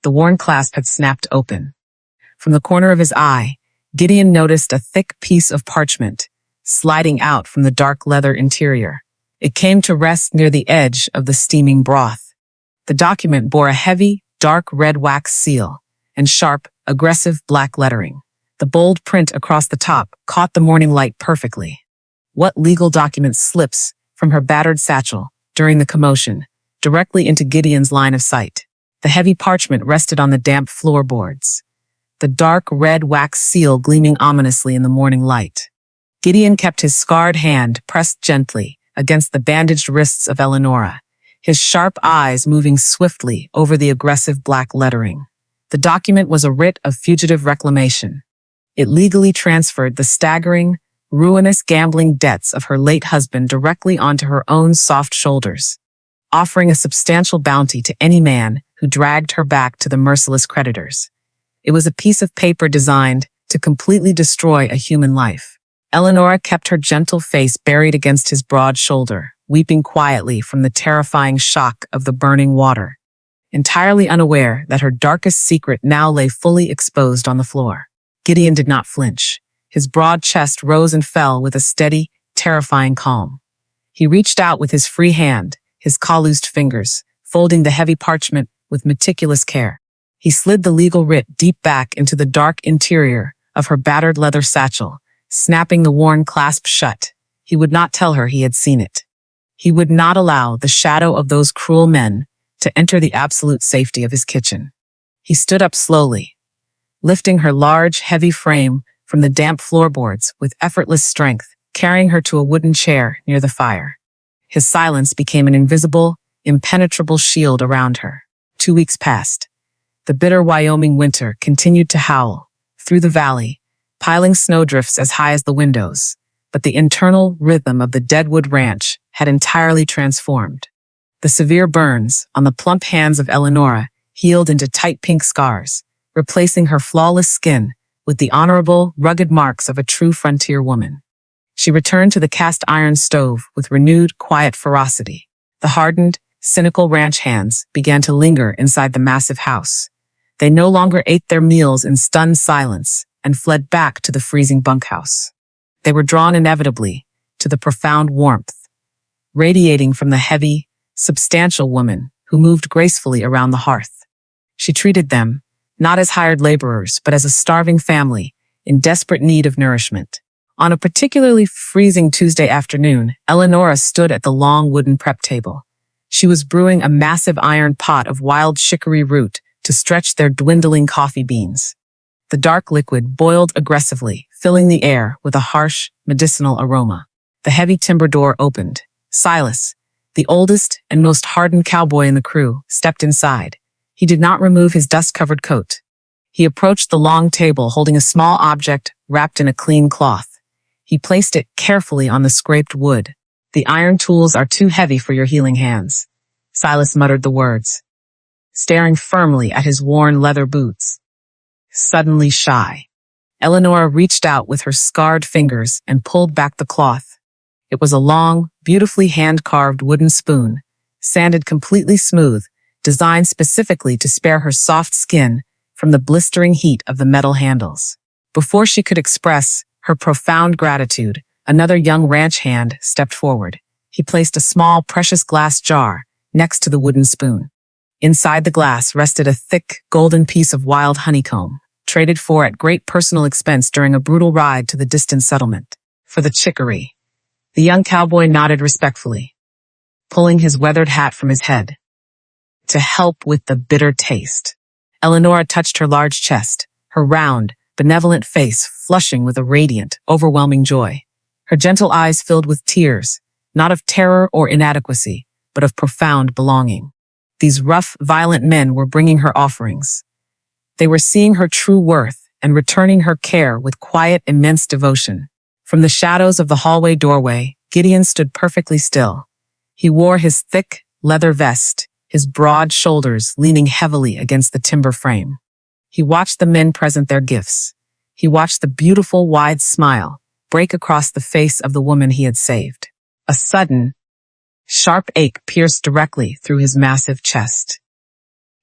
The worn clasp had snapped open. From the corner of his eye, Gideon noticed a thick piece of parchment sliding out from the dark leather interior. It came to rest near the edge of the steaming broth. The document bore a heavy, dark red wax seal and sharp, aggressive black lettering. The bold print across the top caught the morning light perfectly. What legal document slips from her battered satchel during the commotion directly into Gideon's line of sight? The heavy parchment rested on the damp floorboards, the dark red wax seal gleaming ominously in the morning light. Gideon kept his scarred hand pressed gently against the bandaged wrists of Eleonora, his sharp eyes moving swiftly over the aggressive black lettering. The document was a writ of fugitive reclamation. It legally transferred the staggering, ruinous gambling debts of her late husband directly onto her own soft shoulders, offering a substantial bounty to any man who dragged her back to the merciless creditors. It was a piece of paper designed to completely destroy a human life. Eleonora kept her gentle face buried against his broad shoulder, weeping quietly from the terrifying shock of the burning water, entirely unaware that her darkest secret now lay fully exposed on the floor. Gideon did not flinch. His broad chest rose and fell with a steady, terrifying calm. He reached out with his free hand, his calloused fingers, folding the heavy parchment with meticulous care. He slid the legal writ deep back into the dark interior of her battered leather satchel, snapping the worn clasp shut. He would not tell her he had seen it. He would not allow the shadow of those cruel men to enter the absolute safety of his kitchen. He stood up slowly, lifting her large, heavy frame from the damp floorboards with effortless strength, carrying her to a wooden chair near the fire. His silence became an invisible, impenetrable shield around her. 2 weeks passed. The bitter Wyoming winter continued to howl through the valley, piling snowdrifts as high as the windows, but the internal rhythm of the Deadwood Ranch had entirely transformed. The severe burns on the plump hands of Eleonora healed into tight pink scars, replacing her flawless skin with the honorable, rugged marks of a true frontier woman. She returned to the cast iron stove with renewed, quiet ferocity. The hardened, cynical ranch hands began to linger inside the massive house. They no longer ate their meals in stunned silence and fled back to the freezing bunkhouse. They were drawn inevitably to the profound warmth, radiating from the heavy, substantial woman who moved gracefully around the hearth. She treated them, not as hired laborers, but as a starving family in desperate need of nourishment. On a particularly freezing Tuesday afternoon, Eleonora stood at the long wooden prep table. She was brewing a massive iron pot of wild chicory root to stretch their dwindling coffee beans. The dark liquid boiled aggressively, filling the air with a harsh, medicinal aroma. The heavy timber door opened. Silas, the oldest and most hardened cowboy in the crew, stepped inside. He did not remove his dust-covered coat. He approached the long table holding a small object wrapped in a clean cloth. He placed it carefully on the scraped wood. "The iron tools are too heavy for your healing hands," Silas muttered the words, staring firmly at his worn leather boots. Suddenly shy, Eleonora reached out with her scarred fingers and pulled back the cloth. It was a long, beautifully hand-carved wooden spoon, sanded completely smooth designed specifically to spare her soft skin from the blistering heat of the metal handles. Before she could express her profound gratitude, another young ranch hand stepped forward. He placed a small, precious glass jar next to the wooden spoon. Inside the glass rested a thick, golden piece of wild honeycomb, traded for at great personal expense during a brutal ride to the distant settlement. For the chicory. The young cowboy nodded respectfully, pulling his weathered hat from his head. To help with the bitter taste. Eleonora touched her large chest, her round, benevolent face flushing with a radiant, overwhelming joy. Her gentle eyes filled with tears, not of terror or inadequacy, but of profound belonging. These rough, violent men were bringing her offerings. They were seeing her true worth and returning her care with quiet, immense devotion. From the shadows of the hallway doorway, Gideon stood perfectly still. He wore his thick, leather vest, his broad shoulders leaning heavily against the timber frame. He watched the men present their gifts. He watched the beautiful, wide smile break across the face of the woman he had saved. A sudden, sharp ache pierced directly through his massive chest.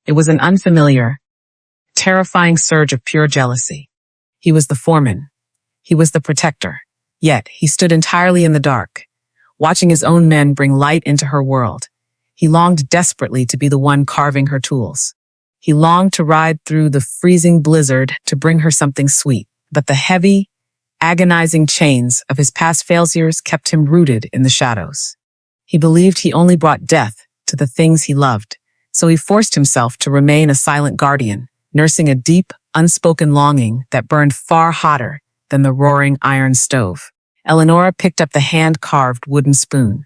It was an unfamiliar, terrifying surge of pure jealousy. He was the foreman. He was the protector. Yet he stood entirely in the dark, watching his own men bring light into her world. He longed desperately to be the one carving her tools. He longed to ride through the freezing blizzard to bring her something sweet, but the heavy, agonizing chains of his past failures kept him rooted in the shadows. He believed he only brought death to the things he loved, so he forced himself to remain a silent guardian, nursing a deep, unspoken longing that burned far hotter than the roaring iron stove. Eleonora picked up the hand-carved wooden spoon.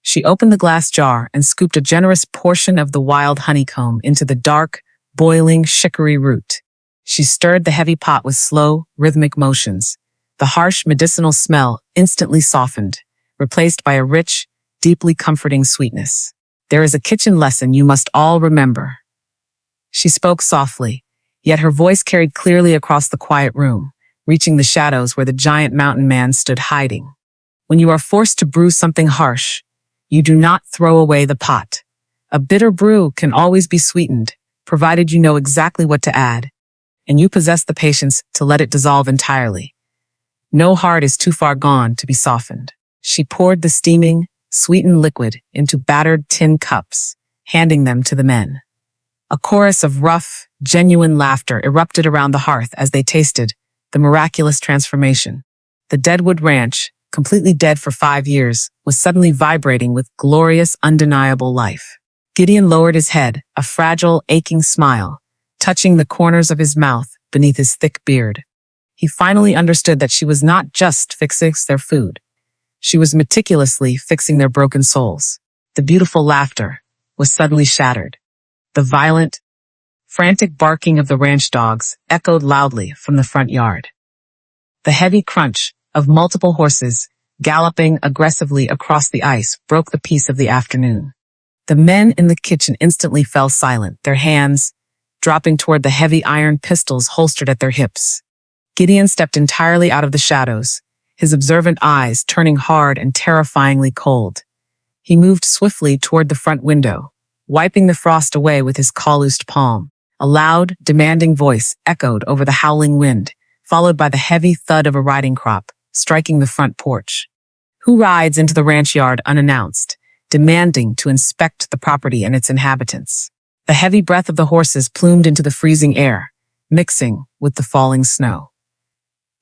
She opened the glass jar and scooped a generous portion of the wild honeycomb into the dark, boiling chicory root. She stirred the heavy pot with slow, rhythmic motions. The harsh, medicinal smell instantly softened, replaced by a rich, deeply comforting sweetness. There is a kitchen lesson you must all remember. She spoke softly, yet her voice carried clearly across the quiet room, reaching the shadows where the giant mountain man stood hiding. When you are forced to brew something harsh, you do not throw away the pot. A bitter brew can always be sweetened, provided you know exactly what to add, and you possess the patience to let it dissolve entirely. No heart is too far gone to be softened. She poured the steaming, sweetened liquid into battered tin cups, handing them to the men. A chorus of rough, genuine laughter erupted around the hearth as they tasted the miraculous transformation. The Deadwood Ranch, completely dead for 5 years, was suddenly vibrating with glorious, undeniable life. Gideon lowered his head, a fragile, aching smile, touching the corners of his mouth beneath his thick beard. He finally understood that she was not just fixing their food. She was meticulously fixing their broken souls. The beautiful laughter was suddenly shattered. The violent, frantic barking of the ranch dogs echoed loudly from the front yard. The heavy crunch of multiple horses galloping aggressively across the ice broke the peace of the afternoon. The men in the kitchen instantly fell silent, their hands dropping toward the heavy iron pistols holstered at their hips. Gideon stepped entirely out of the shadows, his observant eyes turning hard and terrifyingly cold. He moved swiftly toward the front window, wiping the frost away with his calloused palm. A loud, demanding voice echoed over the howling wind, followed by the heavy thud of a riding crop, striking the front porch. Who rides into the ranch yard unannounced, demanding to inspect the property and its inhabitants? The heavy breath of the horses plumed into the freezing air, mixing with the falling snow.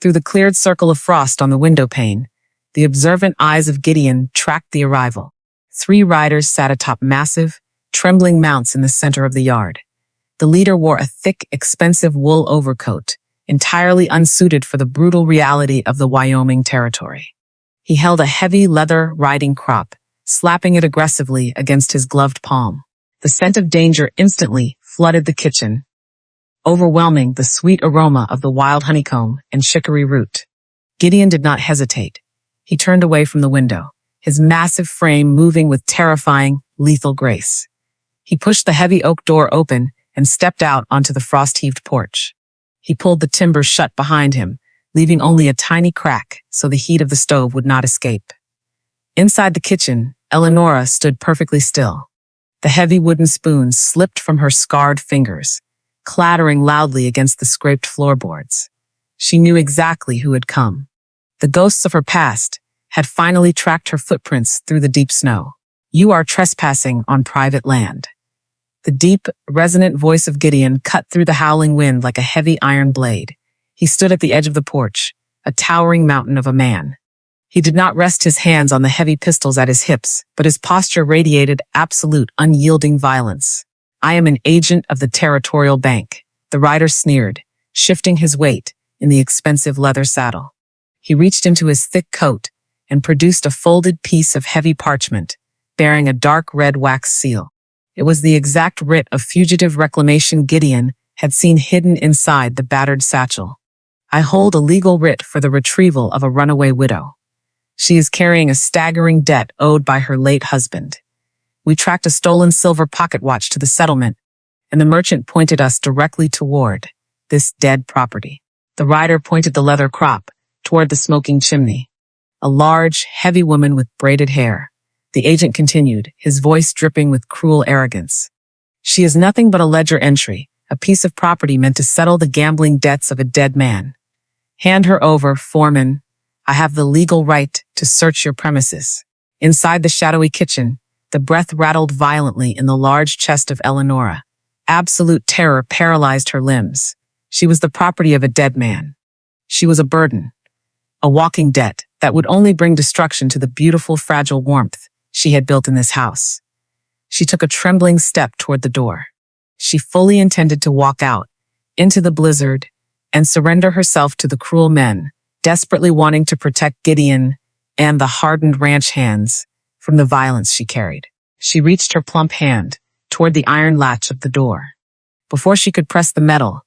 Through the cleared circle of frost on the window pane, the observant eyes of Gideon tracked the arrival. 3 riders sat atop massive, trembling mounts in the center of the yard. The leader wore a thick, expensive wool overcoat, entirely unsuited for the brutal reality of the Wyoming territory. He held a heavy leather riding crop, slapping it aggressively against his gloved palm. The scent of danger instantly flooded the kitchen, overwhelming the sweet aroma of the wild honeycomb and chicory root. Gideon did not hesitate. He turned away from the window, his massive frame moving with terrifying, lethal grace. He pushed the heavy oak door open and stepped out onto the frost-heaved porch. He pulled the timber shut behind him, leaving only a tiny crack so the heat of the stove would not escape. Inside the kitchen, Eleonora stood perfectly still. The heavy wooden spoon slipped from her scarred fingers, clattering loudly against the scraped floorboards. She knew exactly who had come. The ghosts of her past had finally tracked her footprints through the deep snow. "You are trespassing on private land." The deep, resonant voice of Gideon cut through the howling wind like a heavy iron blade. He stood at the edge of the porch, a towering mountain of a man. He did not rest his hands on the heavy pistols at his hips, but his posture radiated absolute, unyielding violence. "I am an agent of the Territorial Bank," the rider sneered, shifting his weight in the expensive leather saddle. He reached into his thick coat and produced a folded piece of heavy parchment, bearing a dark red wax seal. It was the exact writ of fugitive reclamation Gideon had seen hidden inside the battered satchel. "I hold a legal writ for the retrieval of a runaway widow. She is carrying a staggering debt owed by her late husband. We tracked a stolen silver pocket watch to the settlement, and the merchant pointed us directly toward this dead property." The rider pointed the leather crop toward the smoking chimney. "A large, heavy woman with braided hair," the agent continued, his voice dripping with cruel arrogance. "She is nothing but a ledger entry, a piece of property meant to settle the gambling debts of a dead man. Hand her over, foreman. I have the legal right to search your premises." Inside the shadowy kitchen, the breath rattled violently in the large chest of Eleonora. Absolute terror paralyzed her limbs. She was the property of a dead man. She was a burden, a walking debt that would only bring destruction to the beautiful, fragile warmth she had built in this house. She took a trembling step toward the door. She fully intended to walk out into the blizzard and surrender herself to the cruel men, desperately wanting to protect Gideon and the hardened ranch hands from the violence she carried. She reached her plump hand toward the iron latch of the door. Before she could press the metal,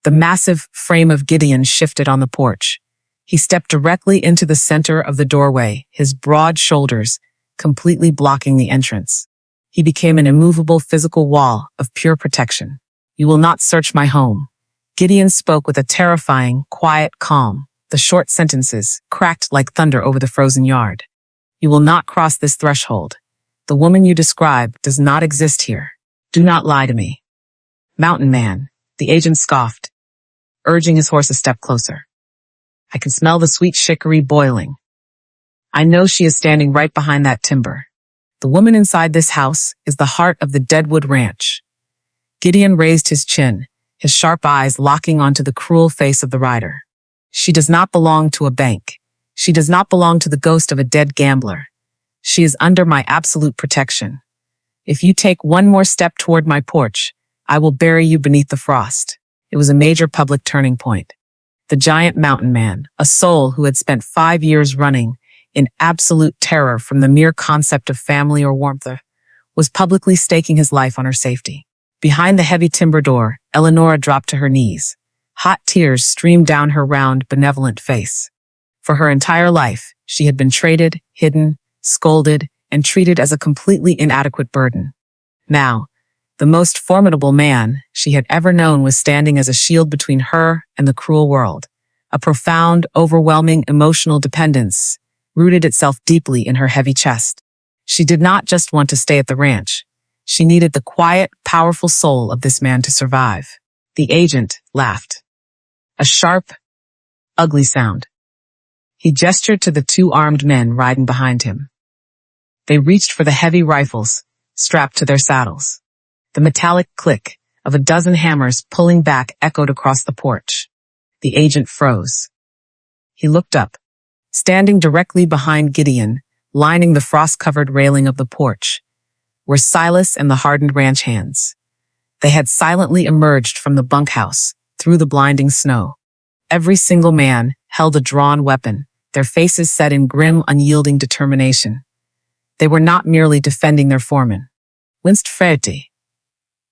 the massive frame of Gideon shifted on the porch. He stepped directly into the center of the doorway, his broad shoulders completely blocking the entrance. He became an immovable physical wall of pure protection. "You will not search my home." Gideon spoke with a terrifying, quiet calm. The short sentences cracked like thunder over the frozen yard. "You will not cross this threshold. The woman you describe does not exist here. Do not lie to me." "Mountain man," the agent scoffed, urging his horse a step closer. "I can smell the sweet chicory boiling. I know she is standing right behind that timber. The woman inside this house is the heart of the Deadwood Ranch." Gideon raised his chin, his sharp eyes locking onto the cruel face of the rider. "She does not belong to a bank. She does not belong to the ghost of a dead gambler. She is under my absolute protection. If you take one more step toward my porch, I will bury you beneath the frost." It was a major public turning point. The giant mountain man, a soul who had spent 5 years running in absolute terror from the mere concept of family or warmth, was publicly staking his life on her safety. Behind the heavy timber door, Eleonora dropped to her knees. Hot tears streamed down her round, benevolent face. For her entire life, she had been traded, hidden, scolded, and treated as a completely inadequate burden. Now, the most formidable man she had ever known was standing as a shield between her and the cruel world. A profound, overwhelming emotional dependence rooted itself deeply in her heavy chest. She did not just want to stay at the ranch. She needed the quiet, powerful soul of this man to survive. The agent laughed. A sharp, ugly sound. He gestured to the 2 armed men riding behind him. They reached for the heavy rifles strapped to their saddles. The metallic click of a dozen hammers pulling back echoed across the porch. The agent froze. He looked up. Standing directly behind Gideon, lining the frost-covered railing of the porch, were Silas and the hardened ranch hands. They had silently emerged from the bunkhouse through the blinding snow. Every single man held a drawn weapon, their faces set in grim, unyielding determination. They were not merely defending their foreman. Wins't Freddy.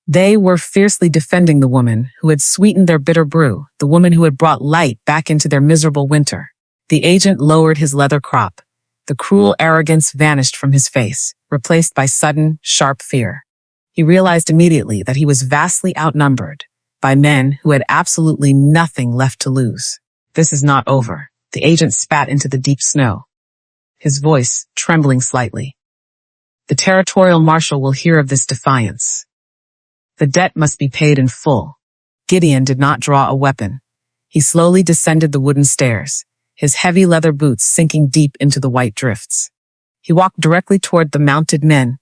They were fiercely defending the woman who had sweetened their bitter brew, the woman who had brought light back into their miserable winter. The agent lowered his leather crop. The cruel arrogance vanished from his face, replaced by sudden, sharp fear. He realized immediately that he was vastly outnumbered by men who had absolutely nothing left to lose. "This is not over." The agent spat into the deep snow, his voice trembling slightly. The territorial marshal will hear of this defiance. The debt must be paid in full. Gideon did not draw a weapon. He slowly descended the wooden stairs, his heavy leather boots sinking deep into the white drifts. He walked directly toward the mounted men,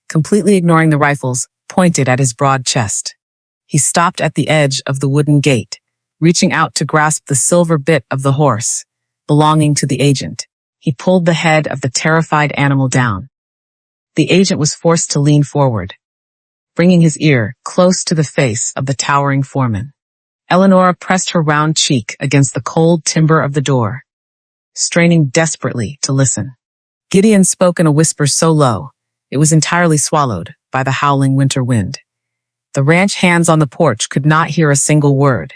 completely ignoring the rifles pointed at his broad chest. He stopped at the edge of the wooden gate, reaching out to grasp the silver bit of the horse, belonging to the agent. He pulled the head of the terrified animal down. The agent was forced to lean forward, bringing his ear close to the face of the towering foreman. Eleonora pressed her round cheek against the cold timber of the door, straining desperately to listen. Gideon spoke in a whisper so low, it was entirely swallowed by the howling winter wind. The ranch hands on the porch could not hear a single word.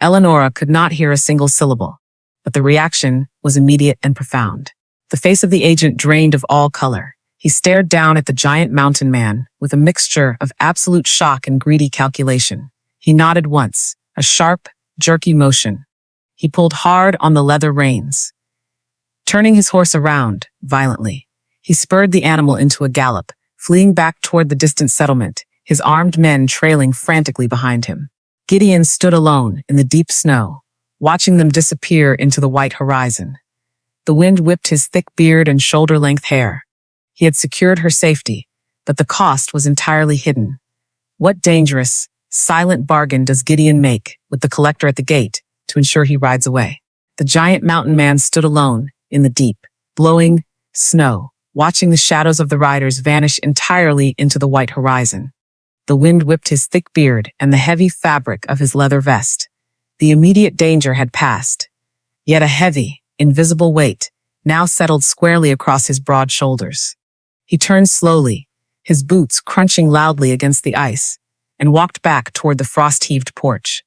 Eleonora could not hear a single syllable, but the reaction was immediate and profound. The face of the agent drained of all color. He stared down at the giant mountain man with a mixture of absolute shock and greedy calculation. He nodded once, a sharp, jerky motion. He pulled hard on the leather reins, turning his horse around violently. He spurred the animal into a gallop, fleeing back toward the distant settlement, his armed men trailing frantically behind him. Gideon stood alone in the deep snow, watching them disappear into the white horizon. The wind whipped his thick beard and shoulder-length hair. He had secured her safety, but the cost was entirely hidden. What dangerous, silent bargain does Gideon make with the collector at the gate to ensure he rides away? The giant mountain man stood alone in the deep, blowing snow, watching the shadows of the riders vanish entirely into the white horizon. The wind whipped his thick beard and the heavy fabric of his leather vest. The immediate danger had passed, yet a heavy, invisible weight now settled squarely across his broad shoulders. He turned slowly, his boots crunching loudly against the ice, and walked back toward the frost-heaved porch.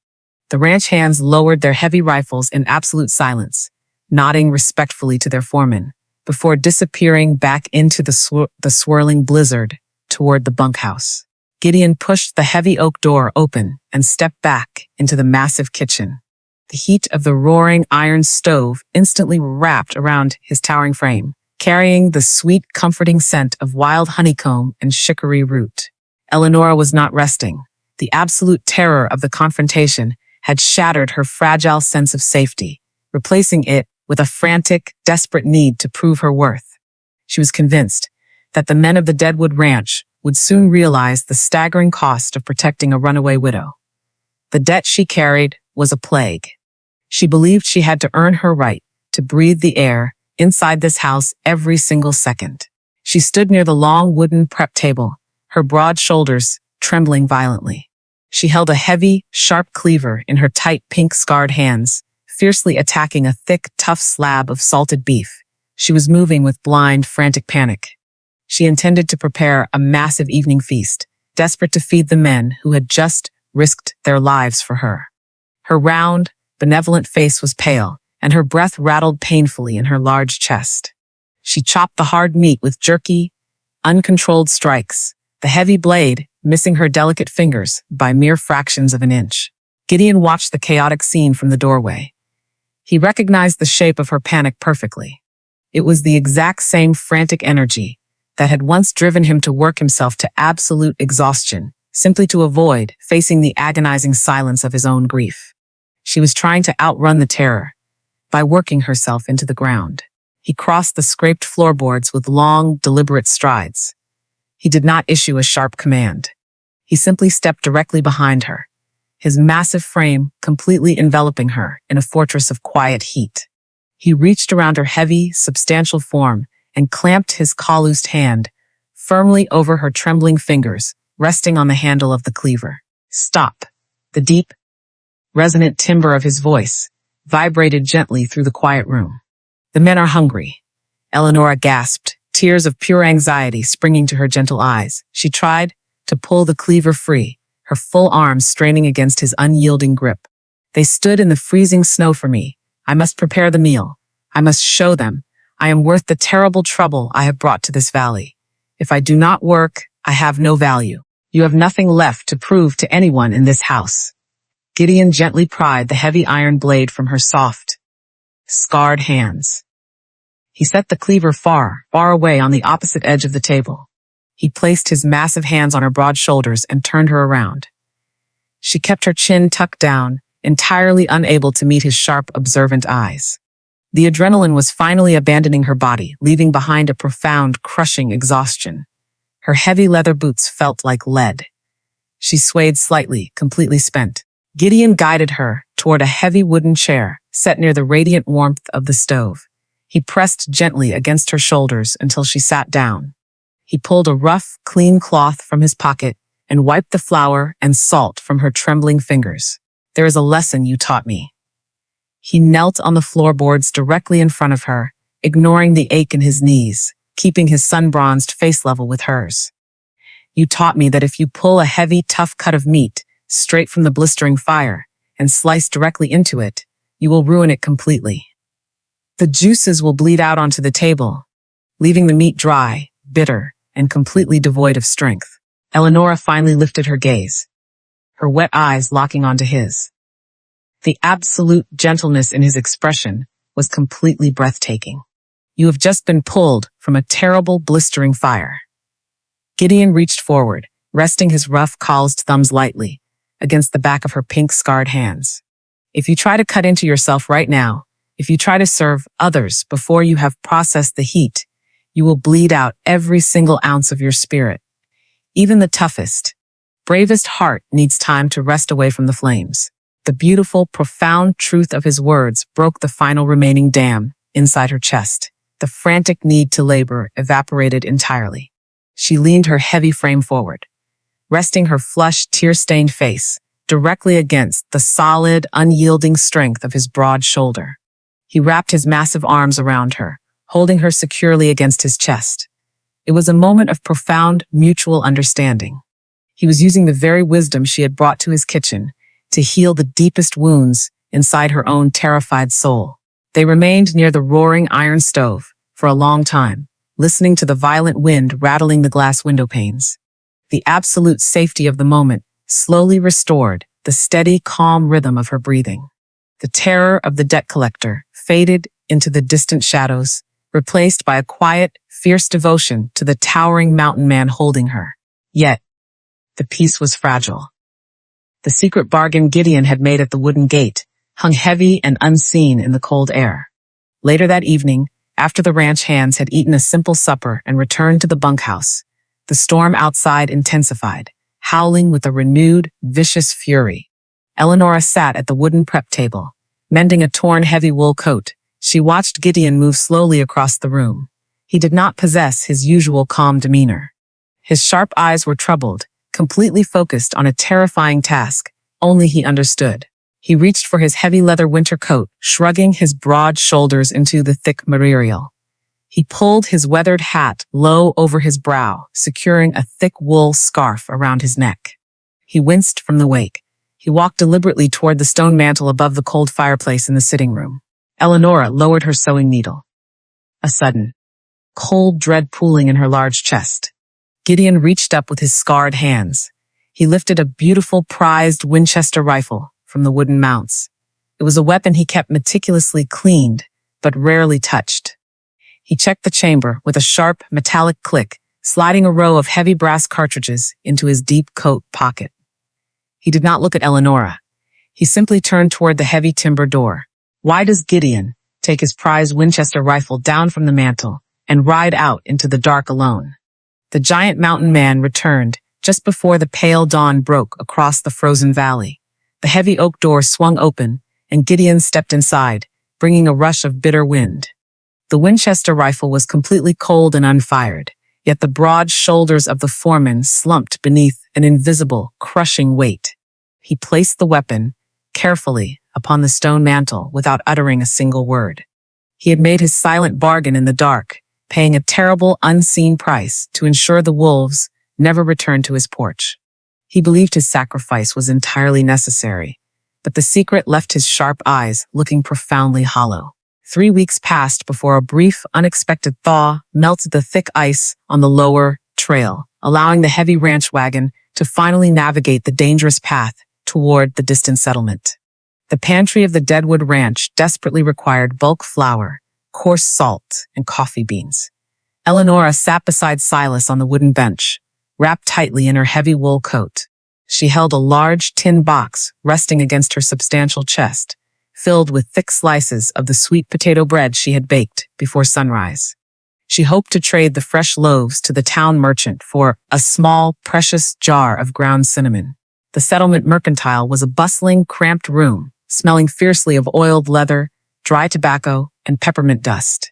The ranch hands lowered their heavy rifles in absolute silence, nodding respectfully to their foreman, before disappearing back into the swirling blizzard toward the bunkhouse. Gideon pushed the heavy oak door open and stepped back into the massive kitchen. The heat of the roaring iron stove instantly wrapped around his towering frame, carrying the sweet, comforting scent of wild honeycomb and chicory root. Eleonora was not resting. The absolute terror of the confrontation had shattered her fragile sense of safety, replacing it with a frantic, desperate need to prove her worth. She was convinced that the men of the Deadwood Ranch would soon realize the staggering cost of protecting a runaway widow. The debt she carried was a plague. She believed she had to earn her right to breathe the air inside this house every single second. She stood near the long wooden prep table, her broad shoulders trembling violently. She held a heavy, sharp cleaver in her tight, pink-scarred hands, fiercely attacking a thick, tough slab of salted beef. She was moving with blind, frantic panic. She intended to prepare a massive evening feast, desperate to feed the men who had just risked their lives for her. Her round, benevolent face was pale, and her breath rattled painfully in her large chest. She chopped the hard meat with jerky, uncontrolled strikes, the heavy blade missing her delicate fingers by mere fractions of an inch. Gideon watched the chaotic scene from the doorway. He recognized the shape of her panic perfectly. It was the exact same frantic energy that had once driven him to work himself to absolute exhaustion, simply to avoid facing the agonizing silence of his own grief. She was trying to outrun the terror by working herself into the ground. He crossed the scraped floorboards with long, deliberate strides. He did not issue a sharp command. He simply stepped directly behind her, his massive frame completely enveloping her in a fortress of quiet heat. He reached around her heavy, substantial form and clamped his calloused hand firmly over her trembling fingers, resting on the handle of the cleaver. Stop. The deep, resonant timbre of his voice vibrated gently through the quiet room. The men are hungry. Eleonora gasped, tears of pure anxiety springing to her gentle eyes. She tried to pull the cleaver free, her full arms straining against his unyielding grip. They stood in the freezing snow for me. I must prepare the meal. I must show them I am worth the terrible trouble I have brought to this valley. If I do not work, I have no value. You have nothing left to prove to anyone in this house. Gideon gently pried the heavy iron blade from her soft, scarred hands. He set the cleaver far, far away on the opposite edge of the table. He placed his massive hands on her broad shoulders and turned her around. She kept her chin tucked down, entirely unable to meet his sharp, observant eyes. The adrenaline was finally abandoning her body, leaving behind a profound, crushing exhaustion. Her heavy leather boots felt like lead. She swayed slightly, completely spent. Gideon guided her toward a heavy wooden chair set near the radiant warmth of the stove. He pressed gently against her shoulders until she sat down. He pulled a rough, clean cloth from his pocket and wiped the flour and salt from her trembling fingers. "There is a lesson you taught me." He knelt on the floorboards directly in front of her, ignoring the ache in his knees, keeping his sun-bronzed face level with hers. "You taught me that if you pull a heavy, tough cut of meat straight from the blistering fire and slice directly into it, you will ruin it completely. The juices will bleed out onto the table, leaving the meat dry, bitter, and completely devoid of strength." Eleonora finally lifted her gaze, her wet eyes locking onto his. The absolute gentleness in his expression was completely breathtaking. "You have just been pulled from a terrible, blistering fire." Gideon reached forward, resting his rough, calloused thumbs lightly against the back of her pink, scarred hands. "If you try to cut into yourself right now, if you try to serve others before you have processed the heat, you will bleed out every single ounce of your spirit. Even the toughest, bravest heart needs time to rest away from the flames." The beautiful, profound truth of his words broke the final remaining dam inside her chest. The frantic need to labor evaporated entirely. She leaned her heavy frame forward, resting her flushed, tear-stained face directly against the solid, unyielding strength of his broad shoulder. He wrapped his massive arms around her, holding her securely against his chest. It was a moment of profound, mutual understanding. He was using the very wisdom she had brought to his kitchen to heal the deepest wounds inside her own terrified soul. They remained near the roaring iron stove for a long time, listening to the violent wind rattling the glass window panes. The absolute safety of the moment slowly restored the steady, calm rhythm of her breathing. The terror of the debt collector faded into the distant shadows, replaced by a quiet, fierce devotion to the towering mountain man holding her. Yet, the peace was fragile. The secret bargain Gideon had made at the wooden gate hung heavy and unseen in the cold air. Later that evening, after the ranch hands had eaten a simple supper and returned to the bunkhouse, the storm outside intensified, howling with a renewed, vicious fury. Eleonora sat at the wooden prep table, mending a torn heavy wool coat. She watched Gideon move slowly across the room. He did not possess his usual calm demeanor. His sharp eyes were troubled, completely focused on a terrifying task only he understood. He reached for his heavy leather winter coat, shrugging his broad shoulders into the thick material. He pulled his weathered hat low over his brow, securing a thick wool scarf around his neck. He winced from the wake. He walked deliberately toward the stone mantel above the cold fireplace in the sitting room. Eleonora lowered her sewing needle. A sudden, cold dread pooling in her large chest. Gideon reached up with his scarred hands. He lifted a beautiful prized Winchester rifle from the wooden mounts. It was a weapon he kept meticulously cleaned, but rarely touched. He checked the chamber with a sharp, metallic click, sliding a row of heavy brass cartridges into his deep coat pocket. He did not look at Eleonora. He simply turned toward the heavy timber door. Why does Gideon take his prized Winchester rifle down from the mantel and ride out into the dark alone? The giant mountain man returned just before the pale dawn broke across the frozen valley. The heavy oak door swung open, and Gideon stepped inside, bringing a rush of bitter wind. The Winchester rifle was completely cold and unfired, yet the broad shoulders of the foreman slumped beneath an invisible, crushing weight. He placed the weapon carefully upon the stone mantel without uttering a single word. He had made his silent bargain in the dark, paying a terrible, unseen price to ensure the wolves never returned to his porch. He believed his sacrifice was entirely necessary, but the secret left his sharp eyes looking profoundly hollow. 3 weeks passed before a brief, unexpected thaw melted the thick ice on the lower trail, allowing the heavy ranch wagon to finally navigate the dangerous path toward the distant settlement. The pantry of the Deadwood Ranch desperately required bulk flour, coarse salt, and coffee beans. Eleonora sat beside Silas on the wooden bench, wrapped tightly in her heavy wool coat. She held a large tin box resting against her substantial chest, filled with thick slices of the sweet potato bread she had baked before sunrise. She hoped to trade the fresh loaves to the town merchant for a small, precious jar of ground cinnamon. The settlement mercantile was a bustling, cramped room, smelling fiercely of oiled leather, dry tobacco, and peppermint dust.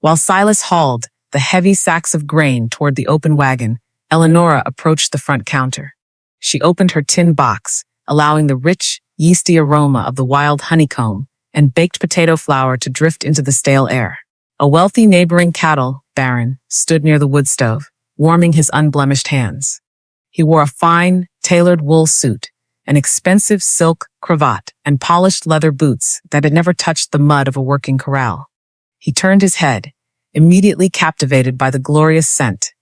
While Silas hauled the heavy sacks of grain toward the open wagon, Eleonora approached the front counter. She opened her tin box, allowing the rich, yeasty aroma of the wild honeycomb and baked potato flour to drift into the stale air. A wealthy neighboring cattle baron stood near the wood stove, warming his unblemished hands. He wore a fine, tailored wool suit, an expensive silk cravat, and polished leather boots that had never touched the mud of a working corral. He turned his head, immediately captivated by the glorious scent.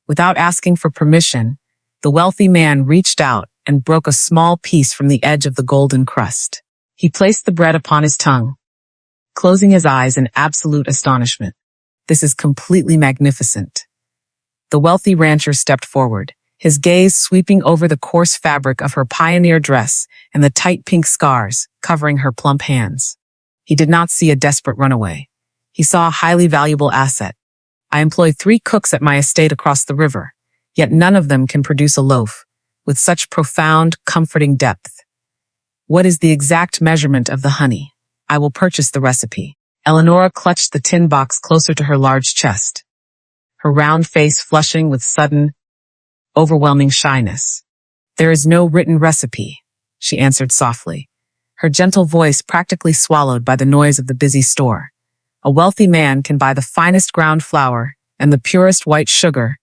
Without asking for permission, the wealthy man reached out and broke a small piece from the edge of the golden crust. He placed the bread upon his tongue, closing his eyes in absolute astonishment. "This is completely magnificent." The wealthy rancher stepped forward, his gaze sweeping over the coarse fabric of her pioneer dress and the tight pink scars covering her plump hands. He did not see a desperate runaway. He saw a highly valuable asset. "I employ 3 cooks at my estate across the river, yet none of them can produce a loaf with such profound, comforting depth. What is the exact measurement of the honey? I will purchase the recipe." Eleonora clutched the tin box closer to her large chest, her round face flushing with sudden, overwhelming shyness. "There is no written recipe," she answered softly, her gentle voice practically swallowed by the noise of the busy store. "A wealthy man can buy the finest ground flour and the purest white sugar,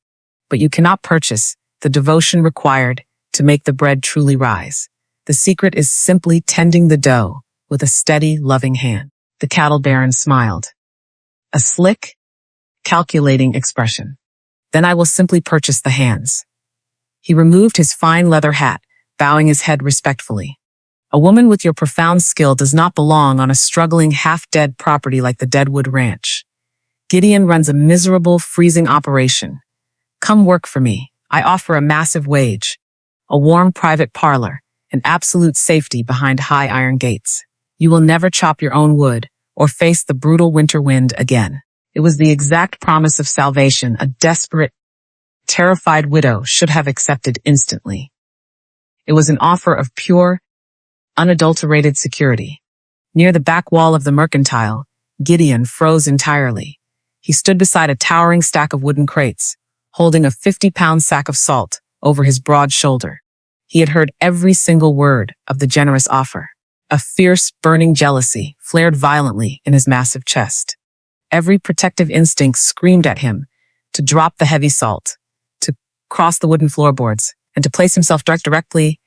but you cannot purchase the devotion required to make the bread truly rise. The secret is simply tending the dough with a steady, loving hand." The cattle baron smiled, a slick, calculating expression. "Then I will simply purchase the hands." He removed his fine leather hat, bowing his head respectfully. "A woman with your profound skill does not belong on a struggling, half-dead property like the Deadwood Ranch. Gideon runs a miserable, freezing operation. Come work for me. I offer a massive wage, a warm private parlor, and absolute safety behind high iron gates. You will never chop your own wood or face the brutal winter wind again." It was the exact promise of salvation a desperate, terrified widow should have accepted instantly. It was an offer of pure, unadulterated security. Near the back wall of the mercantile, Gideon froze entirely. He stood beside a towering stack of wooden crates, holding a 50-pound sack of salt over his broad shoulder. He had heard every single word of the generous offer. A fierce, burning jealousy flared violently in his massive chest. Every protective instinct screamed at him to drop the heavy salt, to cross the wooden floorboards, and to place himself directly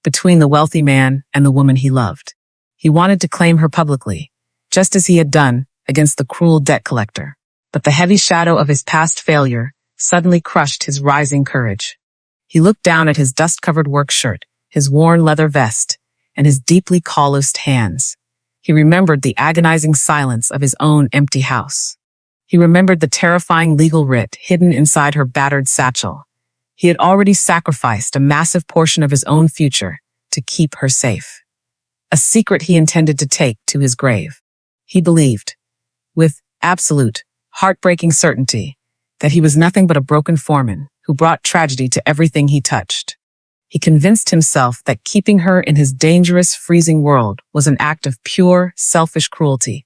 between the wealthy man and the woman he loved. He wanted to claim her publicly, just as he had done against the cruel debt collector. But the heavy shadow of his past failure suddenly crushed his rising courage. He looked down at his dust-covered work shirt, his worn leather vest, and his deeply calloused hands. He remembered the agonizing silence of his own empty house. He remembered the terrifying legal writ hidden inside her battered satchel. He had already sacrificed a massive portion of his own future to keep her safe. A secret he intended to take to his grave. He believed, with absolute, heartbreaking certainty, that he was nothing but a broken foreman who brought tragedy to everything he touched. He convinced himself that keeping her in his dangerous, freezing world was an act of pure, selfish cruelty.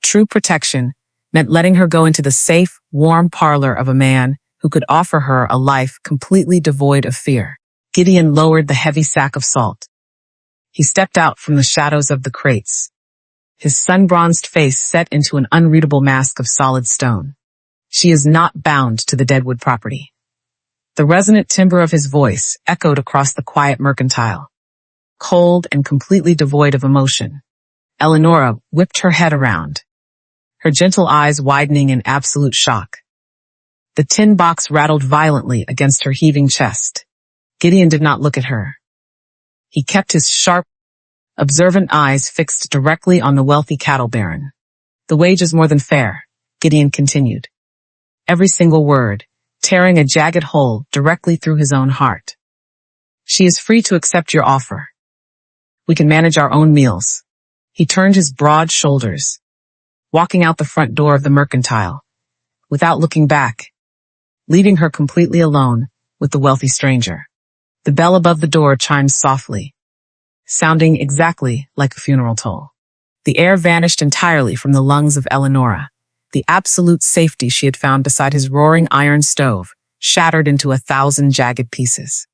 True protection meant letting her go into the safe, warm parlor of a man who could offer her a life completely devoid of fear. Gideon lowered the heavy sack of salt. He stepped out from the shadows of the crates, his sun-bronzed face set into an unreadable mask of solid stone. "She is not bound to the Deadwood property." The resonant timbre of his voice echoed across the quiet mercantile, cold and completely devoid of emotion. Eleonora whipped her head around, her gentle eyes widening in absolute shock. The tin box rattled violently against her heaving chest. Gideon did not look at her. He kept his sharp, observant eyes fixed directly on the wealthy cattle baron. "The wage is more than fair," Gideon continued. every single word, tearing a jagged hole directly through his own heart. She is free to accept your offer. We can manage our own meals. He turned his broad shoulders, walking out the front door of the mercantile, without looking back, leaving her completely alone with the wealthy stranger. The bell above the door chimed softly, sounding exactly like a funeral toll. The air vanished entirely from the lungs of Eleonora. The absolute safety she had found beside his roaring iron stove shattered into 1,000 jagged pieces.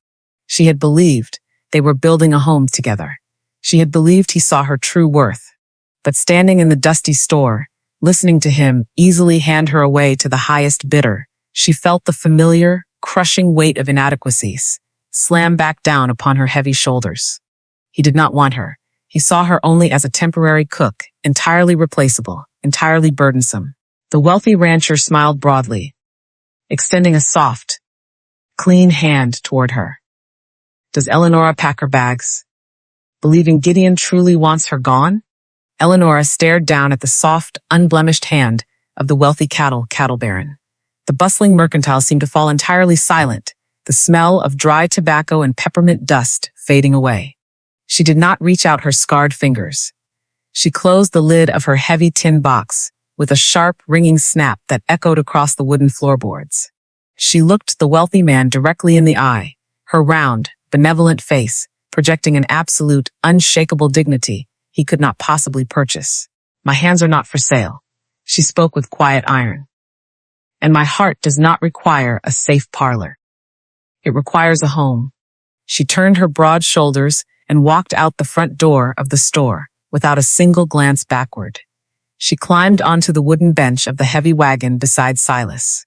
She had believed they were building a home together. She had believed he saw her true worth. But standing in the dusty store, listening to him easily hand her away to the highest bidder, she felt the familiar, crushing weight of inadequacies slam back down upon her heavy shoulders. He did not want her. He saw her only as a temporary cook, entirely replaceable, entirely burdensome. The wealthy rancher smiled broadly, extending a soft, clean hand toward her. Does Eleonora pack her bags, believing Gideon truly wants her gone? Eleonora stared down at the soft, unblemished hand of the wealthy cattle baron. The bustling mercantile seemed to fall entirely silent, the smell of dry tobacco and peppermint dust fading away. She did not reach out her scarred fingers. She closed the lid of her heavy tin box with a sharp, ringing snap that echoed across the wooden floorboards. She looked the wealthy man directly in the eye, her round, benevolent face projecting an absolute, unshakable dignity he could not possibly purchase. My hands are not for sale, she spoke with quiet iron. And my heart does not require a safe parlor. It requires a home. She turned her broad shoulders and walked out the front door of the store without a single glance backward. She climbed onto the wooden bench of the heavy wagon beside Silas.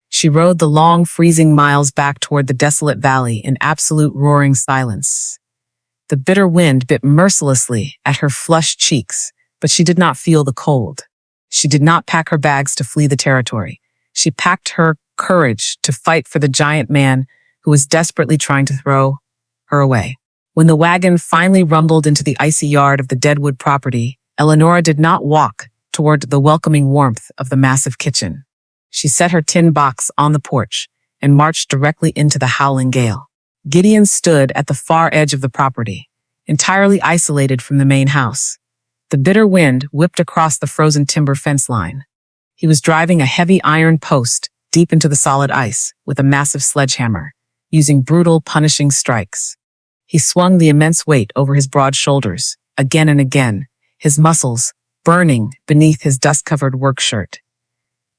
She rode the long, freezing miles back toward the desolate valley in absolute roaring silence. The bitter wind bit mercilessly at her flushed cheeks, but she did not feel the cold. She did not pack her bags to flee the territory. She packed her courage to fight for the giant man who was desperately trying to throw her away. When the wagon finally rumbled into the icy yard of the Deadwood property, Eleonora did not walk toward the welcoming warmth of the massive kitchen. She set her tin box on the porch and marched directly into the howling gale. Gideon stood at the far edge of the property, entirely isolated from the main house. The bitter wind whipped across the frozen timber fence line. He was driving a heavy iron post deep into the solid ice with a massive sledgehammer, using brutal, punishing strikes. He swung the immense weight over his broad shoulders, again and again, his muscles burning beneath his dust-covered work shirt.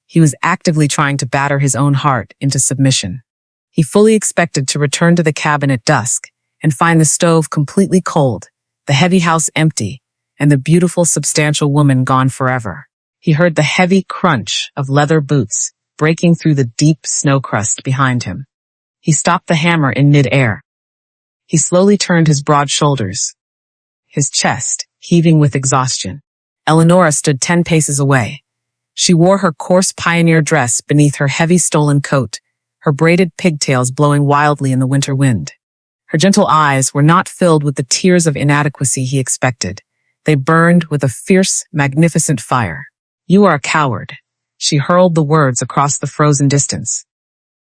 He was actively trying to batter his own heart into submission. He fully expected to return to the cabin at dusk and find the stove completely cold, the heavy house empty, and the beautiful, substantial woman gone forever. He heard the heavy crunch of leather boots breaking through the deep snow crust behind him. He stopped the hammer in mid-air. He slowly turned his broad shoulders, his chest heaving with exhaustion. Eleonora stood 10 paces away. She wore her coarse pioneer dress beneath her heavy stolen coat, her braided pigtails blowing wildly in the winter wind. Her gentle eyes were not filled with the tears of inadequacy he expected. They burned with a fierce, magnificent fire. You are a coward. She hurled the words across the frozen distance,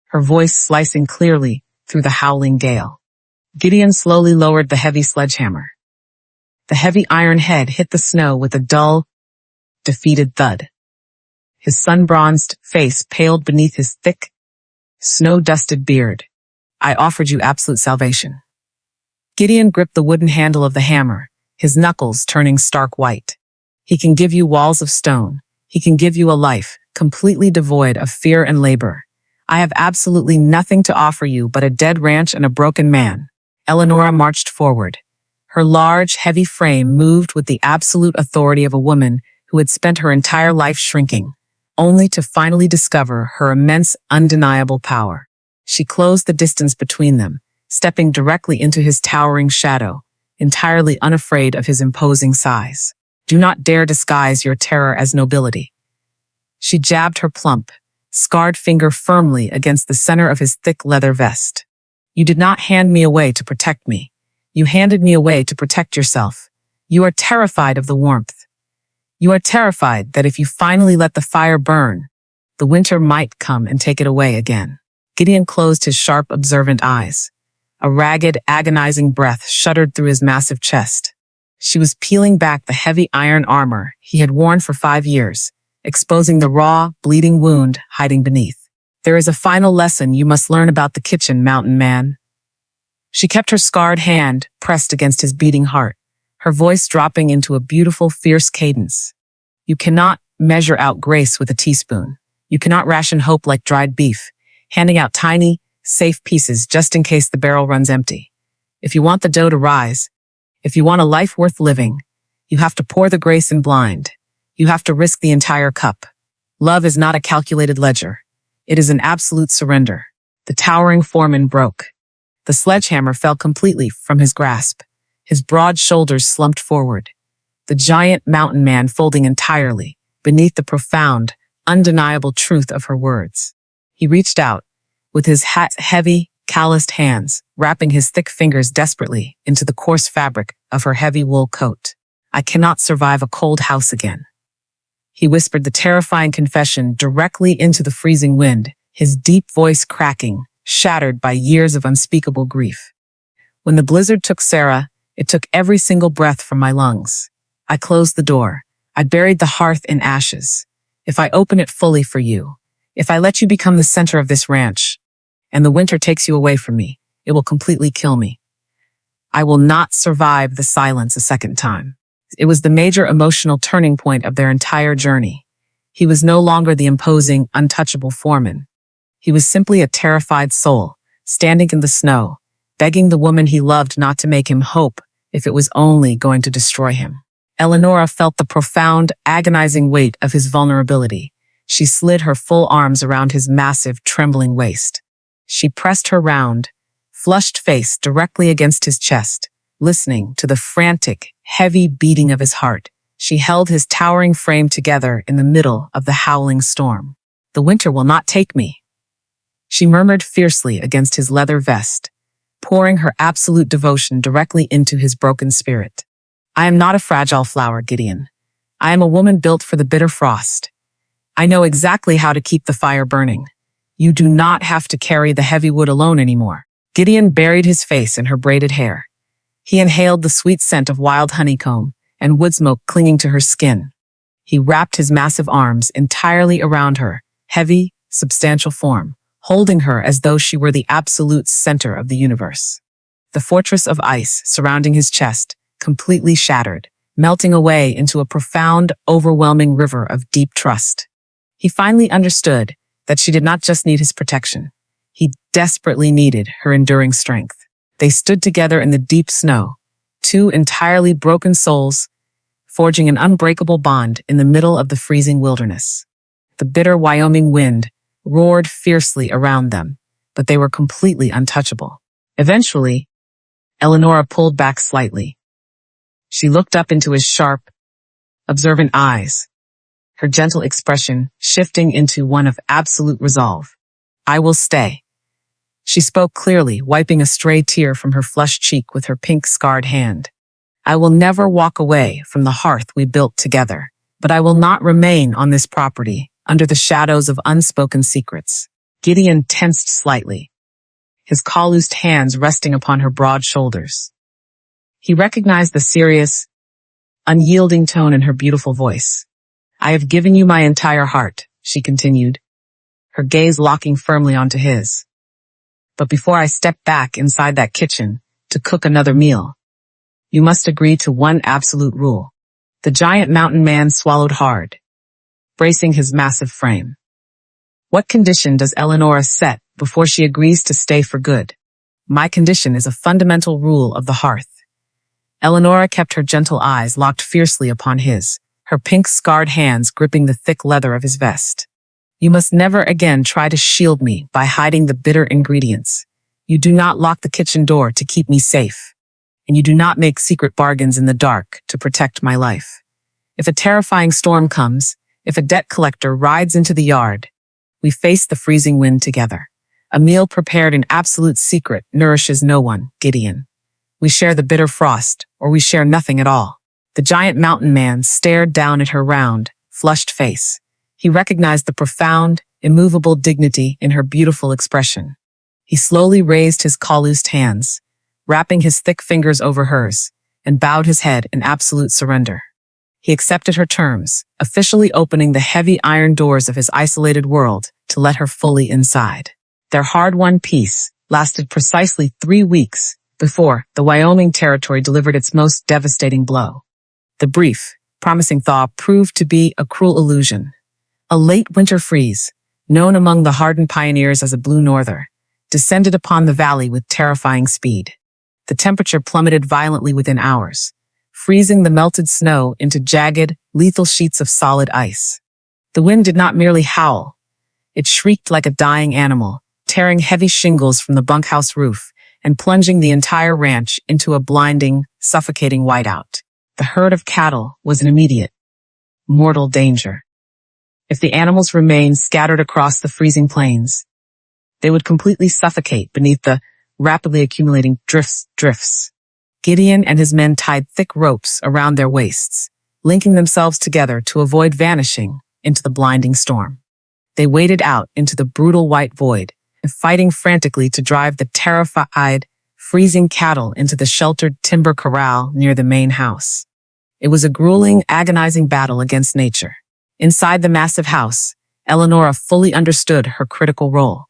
her voice slicing clearly through the howling gale. Gideon slowly lowered the heavy sledgehammer. The heavy iron head hit the snow with a dull, defeated thud. His sun-bronzed face paled beneath his thick, snow-dusted beard. I offered you absolute salvation. Gideon gripped the wooden handle of the hammer, his knuckles turning stark white. He can give you walls of stone. He can give you a life completely devoid of fear and labor. I have absolutely nothing to offer you but a dead ranch and a broken man. Eleonora marched forward. Her large, heavy frame moved with the absolute authority of a woman who had spent her entire life shrinking, only to finally discover her immense, undeniable power. She closed the distance between them, stepping directly into his towering shadow, entirely unafraid of his imposing size. Do not dare disguise your terror as nobility. She jabbed her plump, scarred finger firmly against the center of his thick leather vest. You did not hand me away to protect me. You handed me away to protect yourself. You are terrified of the warmth. You are terrified that if you finally let the fire burn, The winter might come and take it away again. Gideon closed his sharp, observant eyes. A ragged, agonizing breath shuddered through his massive chest. She was peeling back the heavy iron armor he had worn for 5 years, exposing the raw, bleeding wound hiding beneath. There is a final lesson you must learn about the kitchen, mountain man. She kept her scarred hand pressed against his beating heart, her voice dropping into a beautiful, fierce cadence. You cannot measure out grace with a teaspoon. You cannot ration hope like dried beef, handing out tiny, safe pieces just in case the barrel runs empty. If you want the dough to rise, if you want a life worth living, you have to pour the grace in blind. You have to risk the entire cup. Love is not a calculated ledger. It is an absolute surrender. The towering foreman broke. The sledgehammer fell completely from his grasp. His broad shoulders slumped forward. The giant mountain man folding entirely beneath the profound, undeniable truth of her words. He reached out, with his heavy, calloused hands, wrapping his thick fingers desperately into the coarse fabric of her heavy wool coat. I cannot survive a cold house again. He whispered the terrifying confession directly into the freezing wind, his deep voice cracking, shattered by years of unspeakable grief. When the blizzard took Sarah, it took every single breath from my lungs. I closed the door. I buried the hearth in ashes. If I open it fully for you, if I let you become the center of this ranch, and the winter takes you away from me, it will completely kill me. I will not survive the silence a second time. It was the major emotional turning point of their entire journey. He was no longer the imposing, untouchable foreman. He was simply a terrified soul, standing in the snow, begging the woman he loved not to make him hope if it was only going to destroy him. Eleonora felt the profound, agonizing weight of his vulnerability. She slid her full arms around his massive, trembling waist. She pressed her round, flushed face directly against his chest, listening to the frantic, heavy beating of his heart. She held his towering frame together in the middle of the howling storm. The winter will not take me, she murmured fiercely against his leather vest, pouring her absolute devotion directly into his broken spirit. I am not a fragile flower, Gideon. I am a woman built for the bitter frost. I know exactly how to keep the fire burning. You do not have to carry the heavy wood alone anymore. Gideon buried his face in her braided hair. He inhaled the sweet scent of wild honeycomb and wood smoke clinging to her skin. He wrapped his massive arms entirely around her heavy, substantial form, holding her as though she were the absolute center of the universe. The fortress of ice surrounding his chest completely shattered, melting away into a profound, overwhelming river of deep trust. He finally understood that she did not just need his protection. He desperately needed her enduring strength. They stood together in the deep snow, two entirely broken souls, forging an unbreakable bond in the middle of the freezing wilderness. The bitter Wyoming wind roared fiercely around them, but they were completely untouchable. Eventually, Eleonora pulled back slightly. She looked up into his sharp, observant eyes, her gentle expression shifting into one of absolute resolve. I will stay. She spoke clearly, wiping a stray tear from her flushed cheek with her pink scarred hand. I will never walk away from the hearth we built together, but I will not remain on this property under the shadows of unspoken secrets. Gideon tensed slightly, his calloused hands resting upon her broad shoulders. He recognized the serious, unyielding tone in her beautiful voice. I have given you my entire heart, she continued, her gaze locking firmly onto his. But before I step back inside that kitchen to cook another meal, you must agree to one absolute rule. The giant mountain man swallowed hard, bracing his massive frame. What condition does Eleonora set before she agrees to stay for good? My condition is a fundamental rule of the hearth. Eleonora kept her gentle eyes locked fiercely upon his, her pink scarred hands gripping the thick leather of his vest. You must never again try to shield me by hiding the bitter ingredients. You do not lock the kitchen door to keep me safe. And you do not make secret bargains in the dark to protect my life. If a terrifying storm comes, if a debt collector rides into the yard, we face the freezing wind together. A meal prepared in absolute secret nourishes no one, Gideon. We share the bitter frost, or we share nothing at all. The giant mountain man stared down at her round, flushed face. He recognized the profound, immovable dignity in her beautiful expression. He slowly raised his calloused hands, wrapping his thick fingers over hers, and bowed his head in absolute surrender. He accepted her terms, officially opening the heavy iron doors of his isolated world to let her fully inside. Their hard-won peace lasted precisely 3 weeks before the Wyoming Territory delivered its most devastating blow. The brief, promising thaw proved to be a cruel illusion. A late winter freeze, known among the hardened pioneers as a blue norther, descended upon the valley with terrifying speed. The temperature plummeted violently within hours, freezing the melted snow into jagged, lethal sheets of solid ice. The wind did not merely howl. It shrieked like a dying animal, tearing heavy shingles from the bunkhouse roof and plunging the entire ranch into a blinding, suffocating whiteout. The herd of cattle was in immediate, mortal danger. If the animals remained scattered across the freezing plains, they would completely suffocate beneath the rapidly accumulating drifts. Gideon and his men tied thick ropes around their waists, linking themselves together to avoid vanishing into the blinding storm. They waded out into the brutal white void, fighting frantically to drive the terrified, freezing cattle into the sheltered timber corral near the main house. It was a grueling, agonizing battle against nature. Inside the massive house, Eleonora fully understood her critical role.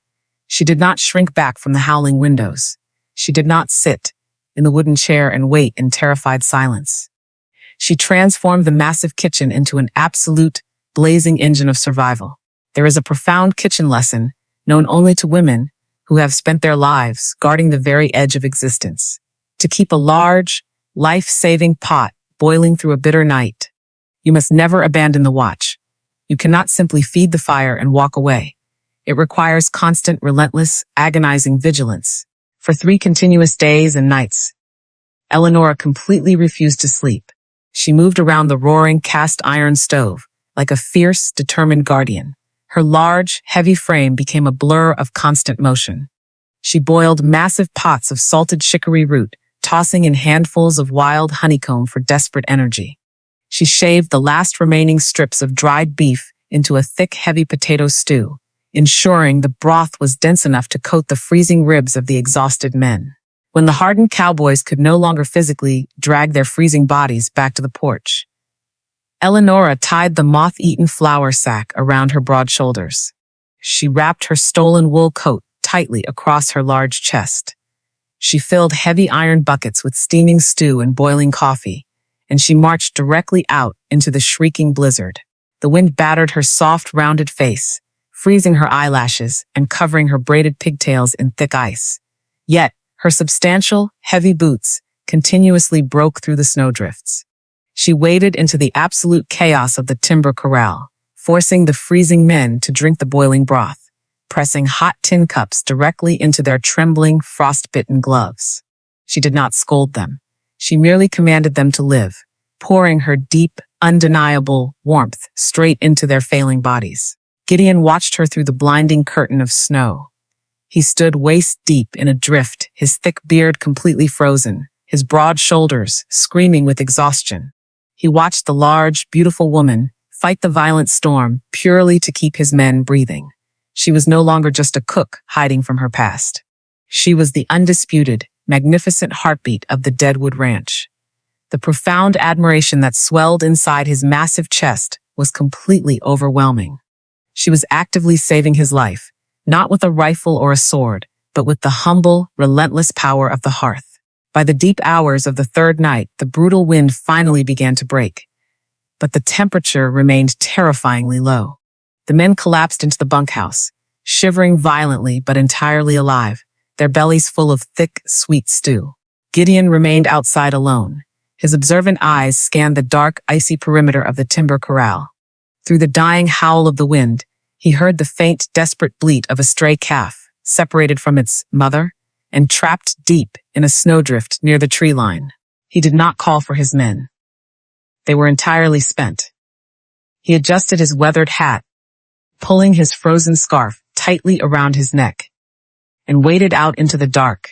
She did not shrink back from the howling windows. She did not sit in the wooden chair and wait in terrified silence. She transformed the massive kitchen into an absolute, blazing engine of survival. There is a profound kitchen lesson known only to women who have spent their lives guarding the very edge of existence. To keep a large, life-saving pot boiling through a bitter night, you must never abandon the watch. You cannot simply feed the fire and walk away. It requires constant, relentless, agonizing vigilance. For 3 continuous days and nights, Eleonora completely refused to sleep. She moved around the roaring cast iron stove like a fierce, determined guardian. Her large, heavy frame became a blur of constant motion. She boiled massive pots of salted chicory root, tossing in handfuls of wild honeycomb for desperate energy. She shaved the last remaining strips of dried beef into a thick, heavy potato stew, ensuring the broth was dense enough to coat the freezing ribs of the exhausted men. When the hardened cowboys could no longer physically drag their freezing bodies back to the porch, Eleonora tied the moth-eaten flour sack around her broad shoulders. She wrapped her stolen wool coat tightly across her large chest. She filled heavy iron buckets with steaming stew and boiling coffee, and she marched directly out into the shrieking blizzard. The wind battered her soft, rounded face, freezing her eyelashes and covering her braided pigtails in thick ice. Yet, her substantial, heavy boots continuously broke through the snowdrifts. She waded into the absolute chaos of the timber corral, forcing the freezing men to drink the boiling broth, pressing hot tin cups directly into their trembling, frost-bitten gloves. She did not scold them. She merely commanded them to live, pouring her deep, undeniable warmth straight into their failing bodies. Gideon watched her through the blinding curtain of snow. He stood waist-deep in a drift, his thick beard completely frozen, his broad shoulders screaming with exhaustion. He watched the large, beautiful woman fight the violent storm purely to keep his men breathing. She was no longer just a cook hiding from her past. She was the undisputed, magnificent heartbeat of the Deadwood Ranch. The profound admiration that swelled inside his massive chest was completely overwhelming. She was actively saving his life, not with a rifle or a sword, but with the humble, relentless power of the hearth. By the deep hours of the 3rd night, the brutal wind finally began to break, but the temperature remained terrifyingly low. The men collapsed into the bunkhouse, shivering violently but entirely alive, their bellies full of thick, sweet stew. Gideon remained outside alone. His observant eyes scanned the dark, icy perimeter of the timber corral. Through the dying howl of the wind, he heard the faint, desperate bleat of a stray calf, separated from its mother and trapped deep in a snowdrift near the tree line. He did not call for his men. They were entirely spent. He adjusted his weathered hat, pulling his frozen scarf tightly around his neck, and waded out into the dark,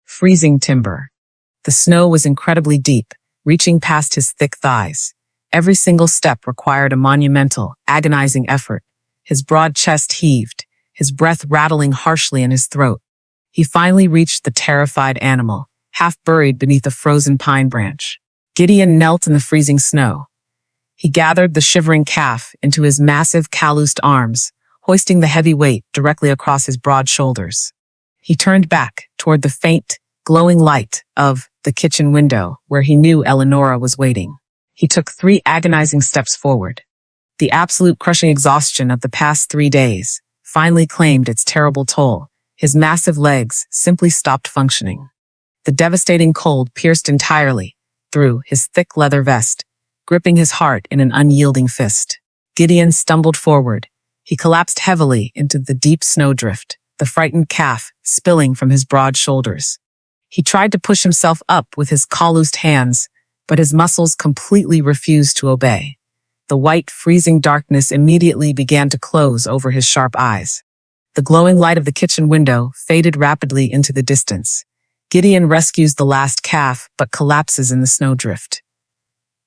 freezing timber. The snow was incredibly deep, reaching past his thick thighs, Every single step required a monumental, agonizing effort. His broad chest heaved, his breath rattling harshly in his throat. He finally reached the terrified animal, half buried beneath a frozen pine branch. Gideon knelt in the freezing snow. He gathered the shivering calf into his massive, calloused arms, hoisting the heavy weight directly across his broad shoulders. He turned back toward the faint, glowing light of the kitchen window where he knew Eleonora was waiting. He took 3 agonizing steps forward. The absolute crushing exhaustion of the past 3 days finally claimed its terrible toll. His massive legs simply stopped functioning. The devastating cold pierced entirely through his thick leather vest, gripping his heart in an unyielding fist. Gideon stumbled forward. He collapsed heavily into the deep snowdrift, the frightened calf spilling from his broad shoulders. He tried to push himself up with his calloused hands, but his muscles completely refused to obey. The white, freezing darkness immediately began to close over his sharp eyes. The glowing light of the kitchen window faded rapidly into the distance. Gideon rescues the last calf, but collapses in the snowdrift.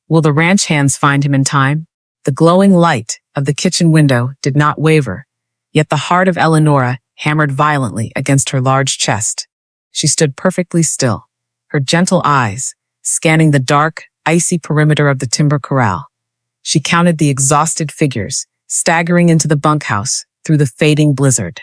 Will the ranch hands find him in time? The glowing light of the kitchen window did not waver, yet the heart of Eleonora hammered violently against her large chest. She stood perfectly still, her gentle eyes scanning the dark, icy perimeter of the timber corral. She counted the exhausted figures, staggering into the bunkhouse through the fading blizzard.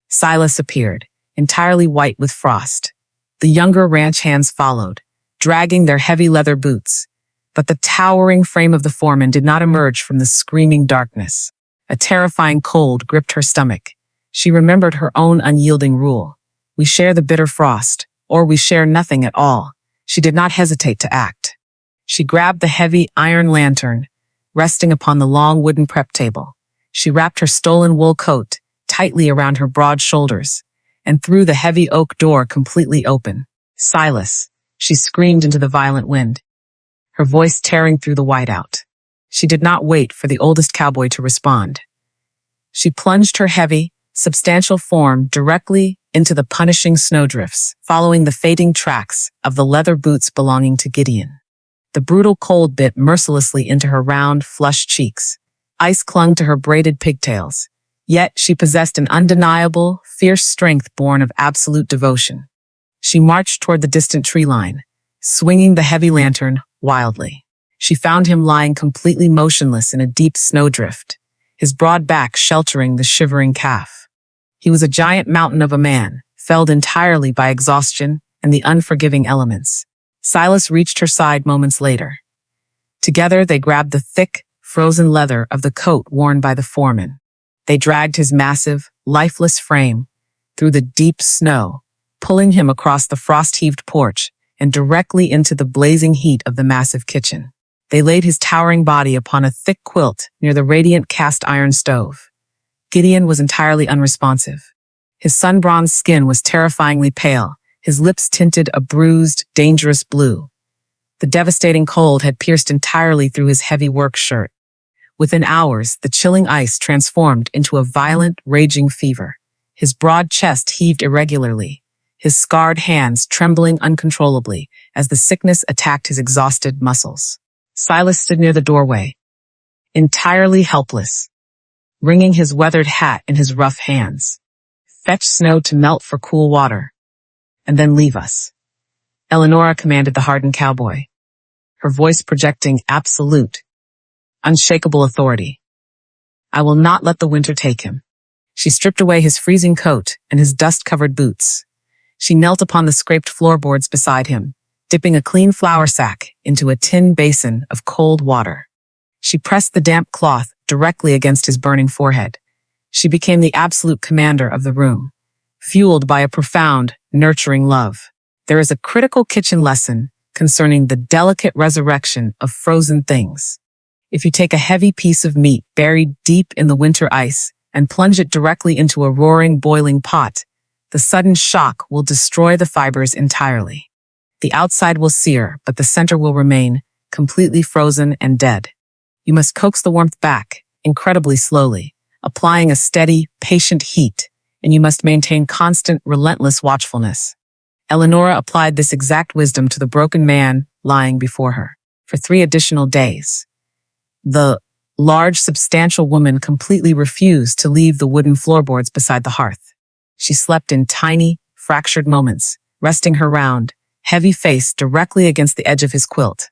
Silas appeared, entirely white with frost. The younger ranch hands followed, dragging their heavy leather boots. But the towering frame of the foreman did not emerge from the screaming darkness. A terrifying cold gripped her stomach. She remembered her own unyielding rule. We share the bitter frost, or we share nothing at all. She did not hesitate to act. She grabbed the heavy iron lantern, resting upon the long wooden prep table. She wrapped her stolen wool coat tightly around her broad shoulders and threw the heavy oak door completely open. Silas, she screamed into the violent wind, her voice tearing through the whiteout. She did not wait for the oldest cowboy to respond. She plunged her heavy, substantial form directly into the punishing snowdrifts, following the fading tracks of the leather boots belonging to Gideon. The brutal cold bit mercilessly into her round, flushed cheeks. Ice clung to her braided pigtails. Yet she possessed an undeniable, fierce strength born of absolute devotion. She marched toward the distant tree line, swinging the heavy lantern wildly. She found him lying completely motionless in a deep snowdrift, his broad back sheltering the shivering calf. He was a giant mountain of a man, felled entirely by exhaustion and the unforgiving elements. Silas reached her side moments later. Together they grabbed the thick, frozen leather of the coat worn by the foreman. They dragged his massive, lifeless frame through the deep snow, pulling him across the frost-heaved porch and directly into the blazing heat of the massive kitchen. They laid his towering body upon a thick quilt near the radiant cast iron stove. Gideon was entirely unresponsive. His sun-bronzed skin was terrifyingly pale, his lips tinted a bruised, dangerous blue. The devastating cold had pierced entirely through his heavy work shirt. Within hours, the chilling ice transformed into a violent, raging fever. His broad chest heaved irregularly, his scarred hands trembling uncontrollably as the sickness attacked his exhausted muscles. Silas stood near the doorway, entirely helpless, wringing his weathered hat in his rough hands. Fetch snow to melt for cool water, and then leave us, Eleonora commanded the hardened cowboy, her voice projecting absolute, unshakable authority. I will not let the winter take him. She stripped away his freezing coat and his dust-covered boots. She knelt upon the scraped floorboards beside him, dipping a clean flour sack into a tin basin of cold water. She pressed the damp cloth directly against his burning forehead. She became the absolute commander of the room, fueled by a profound, nurturing love. There is a critical kitchen lesson concerning the delicate resurrection of frozen things. If you take a heavy piece of meat buried deep in the winter ice and plunge it directly into a roaring, boiling pot, the sudden shock will destroy the fibers entirely. The outside will sear, but the center will remain completely frozen and dead. You must coax the warmth back, incredibly slowly, applying a steady, patient heat, and you must maintain constant, relentless watchfulness. Eleonora applied this exact wisdom to the broken man lying before her. For 3 additional days, The large, substantial woman completely refused to leave the wooden floorboards beside the hearth. She slept in tiny, fractured moments, resting her round, heavy face directly against the edge of his quilt.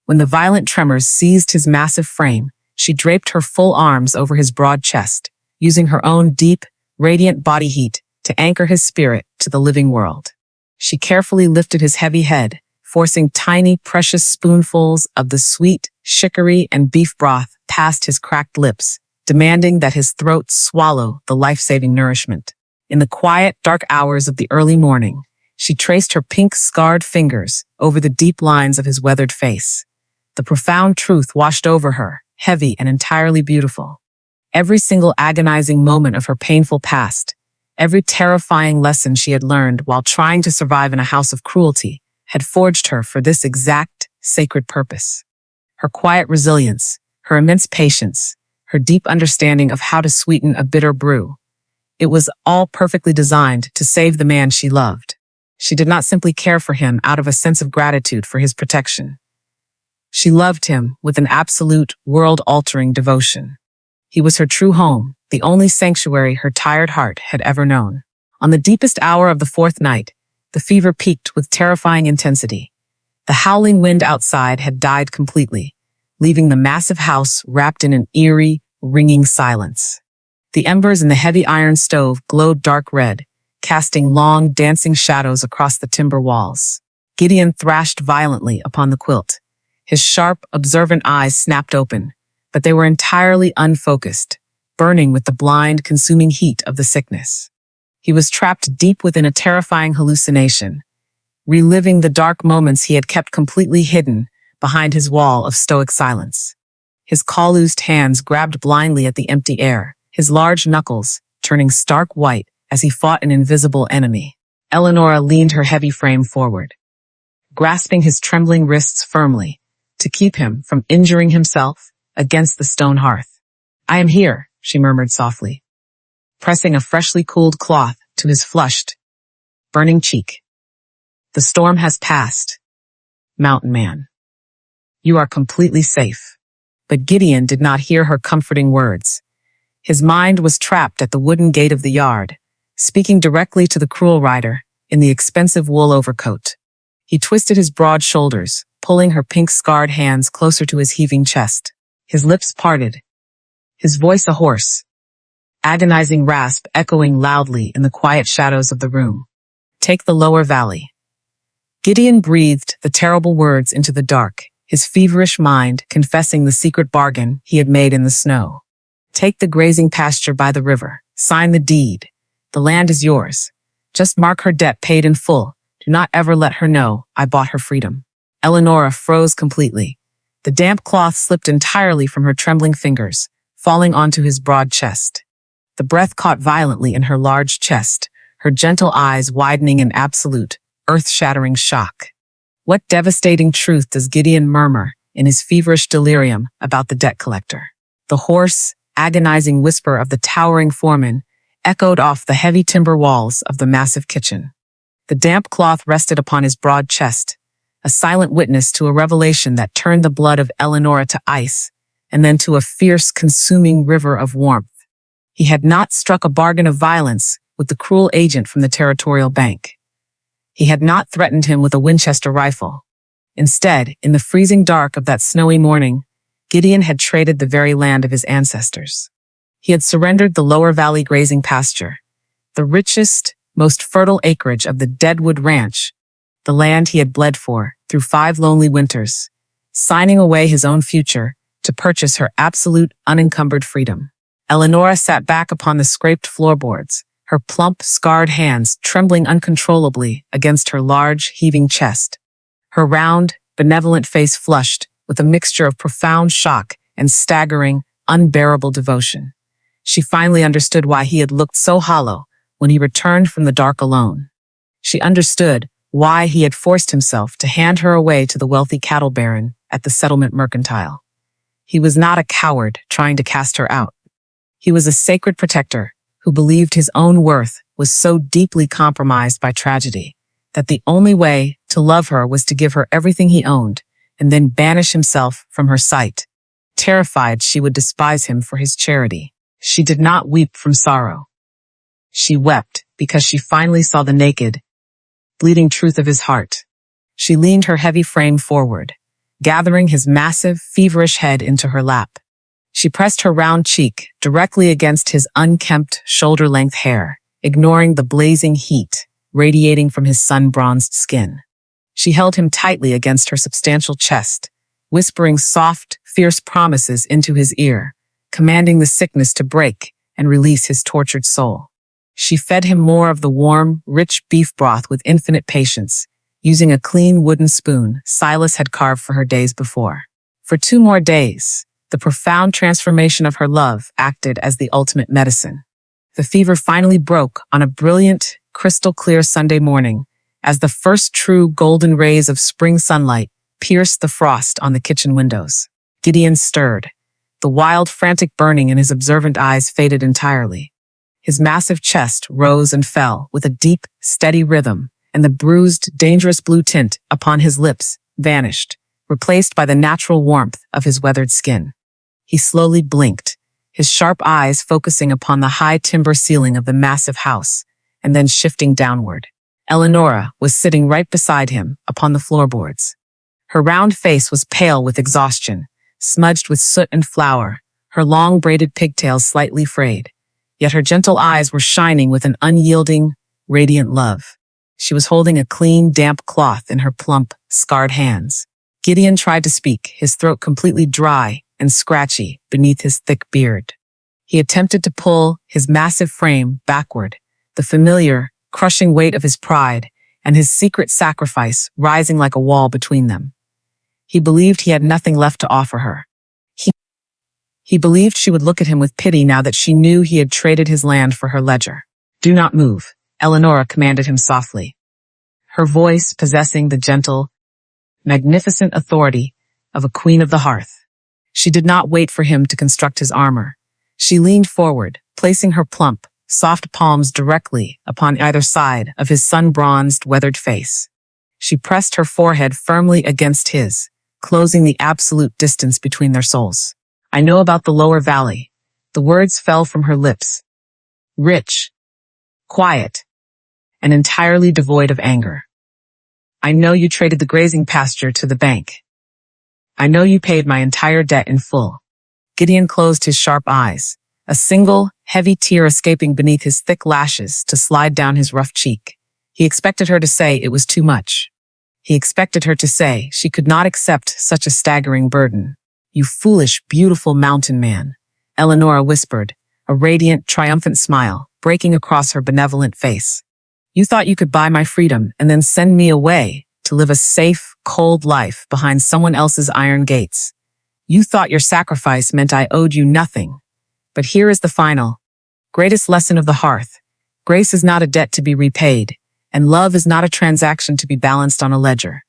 When the violent tremors seized his massive frame, she draped her full arms over his broad chest, using her own deep, radiant body heat to anchor his spirit to the living world. She carefully lifted his heavy head, forcing tiny, precious spoonfuls of the sweet chicory and beef broth past his cracked lips, demanding that his throat swallow the life-saving nourishment. In the quiet, dark hours of the early morning, she traced her pink, scarred fingers over the deep lines of his weathered face. The profound truth washed over her, heavy and entirely beautiful. Every single agonizing moment of her painful past, every terrifying lesson she had learned while trying to survive in a house of cruelty, had forged her for this exact, sacred purpose. Her quiet resilience, her immense patience, her deep understanding of how to sweeten a bitter brew. It was all perfectly designed to save the man she loved. She did not simply care for him out of a sense of gratitude for his protection. She loved him with an absolute, world-altering devotion. He was her true home, the only sanctuary her tired heart had ever known. On the deepest hour of the fourth night, the fever peaked with terrifying intensity. The howling wind outside had died completely, leaving the massive house wrapped in an eerie, ringing silence. The embers in the heavy iron stove glowed dark red, casting long, dancing shadows across the timber walls. Gideon thrashed violently upon the quilt. His sharp, observant eyes snapped open, but they were entirely unfocused, burning with the blind, consuming heat of the sickness. He was trapped deep within a terrifying hallucination, reliving the dark moments he had kept completely hidden behind his wall of stoic silence. His calloused hands grabbed blindly at the empty air, his large knuckles turning stark white as he fought an invisible enemy. Eleonora leaned her heavy frame forward, grasping his trembling wrists firmly to keep him from injuring himself against the stone hearth. "I am here," she murmured softly, pressing a freshly cooled cloth to his flushed, burning cheek. "The storm has passed, Mountain Man. You are completely safe." But Gideon did not hear her comforting words. His mind was trapped at the wooden gate of the yard, speaking directly to the cruel rider in the expensive wool overcoat. He twisted his broad shoulders, pulling her pink scarred hands closer to his heaving chest. His lips parted, his voice a hoarse, agonizing rasp echoing loudly in the quiet shadows of the room. "Take the lower valley." Gideon breathed the terrible words into the dark, his feverish mind confessing the secret bargain he had made in the snow. "Take the grazing pasture by the river. Sign the deed. The land is yours. Just mark her debt paid in full. Do not ever let her know I bought her freedom." Eleonora froze completely. The damp cloth slipped entirely from her trembling fingers, falling onto his broad chest. The breath caught violently in her large chest, her gentle eyes widening in absolute, earth-shattering shock. What devastating truth does Gideon murmur in his feverish delirium about the debt collector? The hoarse, agonizing whisper of the towering foreman echoed off the heavy timber walls of the massive kitchen. The damp cloth rested upon his broad chest, a silent witness to a revelation that turned the blood of Eleonora to ice, and then to a fierce, consuming river of warmth. He had not struck a bargain of violence with the cruel agent from the territorial bank. He had not threatened him with a Winchester rifle. Instead, in the freezing dark of that snowy morning, Gideon had traded the very land of his ancestors. He had surrendered the lower valley grazing pasture, the richest, most fertile acreage of the Deadwood Ranch, the land he had bled for through 5 lonely winters, signing away his own future to purchase her absolute, unencumbered freedom. Eleonora sat back upon the scraped floorboards, her plump, scarred hands trembling uncontrollably against her large, heaving chest. Her round, benevolent face flushed with a mixture of profound shock and staggering, unbearable devotion. She finally understood why he had looked so hollow when he returned from the dark alone. She understood why he had forced himself to hand her away to the wealthy cattle baron at the settlement mercantile. He was not a coward trying to cast her out. He was a sacred protector who believed his own worth was so deeply compromised by tragedy that the only way to love her was to give her everything he owned and then banish himself from her sight. terrified she would despise him for his charity. She did not weep from sorrow. She wept because she finally saw the naked, bleeding truth of his heart. She leaned her heavy frame forward, gathering his massive, feverish head into her lap. She pressed her round cheek directly against his unkempt, shoulder-length hair, ignoring the blazing heat radiating from his sun-bronzed skin. She held him tightly against her substantial chest, whispering soft, fierce promises into his ear, commanding the sickness to break and release his tortured soul. She fed him more of the warm, rich beef broth with infinite patience, using a clean wooden spoon Silas had carved for her days before. For 2 more days, the profound transformation of her love acted as the ultimate medicine. The fever finally broke on a brilliant, crystal-clear Sunday morning, as the first true golden rays of spring sunlight pierced the frost on the kitchen windows. Gideon stirred. The wild, frantic burning in his observant eyes faded entirely. His massive chest rose and fell with a deep, steady rhythm, and the bruised, dangerous blue tint upon his lips vanished, replaced by the natural warmth of his weathered skin. He slowly blinked, his sharp eyes focusing upon the high timber ceiling of the massive house, and then shifting downward. Eleonora was sitting right beside him upon the floorboards. Her round face was pale with exhaustion, smudged with soot and flour, her long braided pigtails slightly frayed. Yet her gentle eyes were shining with an unyielding, radiant love. She was holding a clean, damp cloth in her plump, scarred hands. Gideon tried to speak, his throat completely dry and scratchy beneath his thick beard. He attempted to pull his massive frame backward, the familiar, crushing weight of his pride and his secret sacrifice rising like a wall between them. He believed he had nothing left to offer her. He believed she would look at him with pity now that she knew he had traded his land for her ledger. "Do not move," Eleonora commanded him softly, her voice possessing the gentle, magnificent authority of a queen of the hearth. She did not wait for him to construct his armor. She leaned forward, placing her plump, soft palms directly upon either side of his sun-bronzed, weathered face. She pressed her forehead firmly against his, closing the absolute distance between their souls. "I know about the lower valley." The words fell from her lips. Rich, quiet, and entirely devoid of anger. "I know you traded the grazing pasture to the bank. I know you paid my entire debt in full." Gideon closed his sharp eyes, a single, heavy tear escaping beneath his thick lashes to slide down his rough cheek. He expected her to say it was too much. He expected her to say she could not accept such a staggering burden. "You foolish, beautiful mountain man," Eleonora whispered, a radiant, triumphant smile breaking across her benevolent face. "You thought you could buy my freedom and then send me away to live a safe, cold life behind someone else's iron gates. You thought your sacrifice meant I owed you nothing. But here is the final, greatest lesson of the hearth. Grace is not a debt to be repaid, and love is not a transaction to be balanced on a ledger.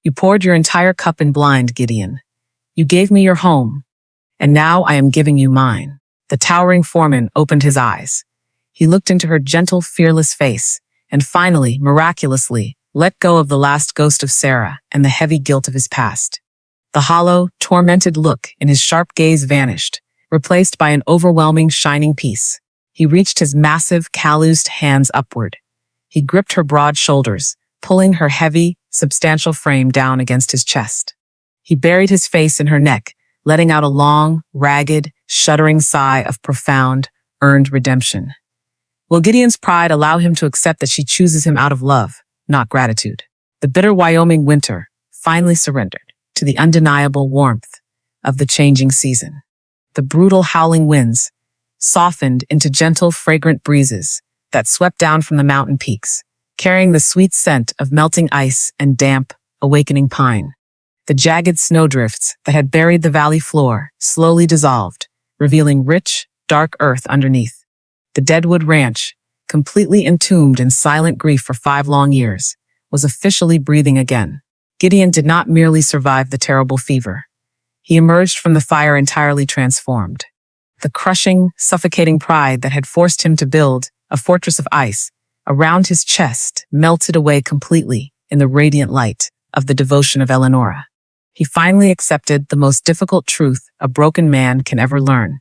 You poured your entire cup in blind, Gideon. You gave me your home, and now I am giving you mine." The towering foreman opened his eyes. He looked into her gentle, fearless face, and finally, miraculously, let go of the last ghost of Sarah and the heavy guilt of his past. The hollow, tormented look in his sharp gaze vanished, replaced by an overwhelming, shining peace. He reached his massive, calloused hands upward. He gripped her broad shoulders, pulling her heavy, substantial frame down against his chest. He buried his face in her neck, letting out a long, ragged, shuddering sigh of profound, earned redemption. Will Gideon's pride allow him to accept that she chooses him out of love, not gratitude? The bitter Wyoming winter finally surrendered to the undeniable warmth of the changing season. The brutal howling winds softened into gentle, fragrant breezes that swept down from the mountain peaks, carrying the sweet scent of melting ice and damp, awakening pine. The jagged snowdrifts that had buried the valley floor slowly dissolved, revealing rich, dark earth underneath. The Deadwood Ranch, completely entombed in silent grief for 5 long years, was officially breathing again. Gideon did not merely survive the terrible fever. He emerged from the fire entirely transformed. The crushing, suffocating pride that had forced him to build a fortress of ice around his chest melted away completely in the radiant light of the devotion of Eleonora. He finally accepted the most difficult truth a broken man can ever learn.